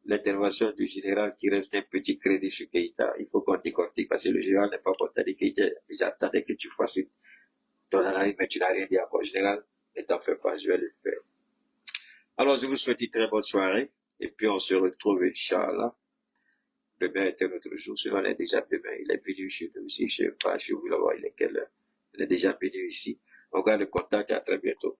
l'intervention du général qui reste un petit crédit sur Keïta. Il faut qu'on décortique, parce que le général n'est pas content de Keïta. J'attendais que tu fasses ton analyse, mais tu n'as rien dit encore. Général, ne t'en fais pas, je vais le faire. Alors, je vous souhaite une très bonne soirée, et puis on se retrouve, Inch'Allah. Demain est un autre jour, sinon il est déjà demain, il est venu chez nous ici, je sais pas, je vous le vois, il est quelle heure. Il est déjà venu ici. On garde le contact et à très bientôt.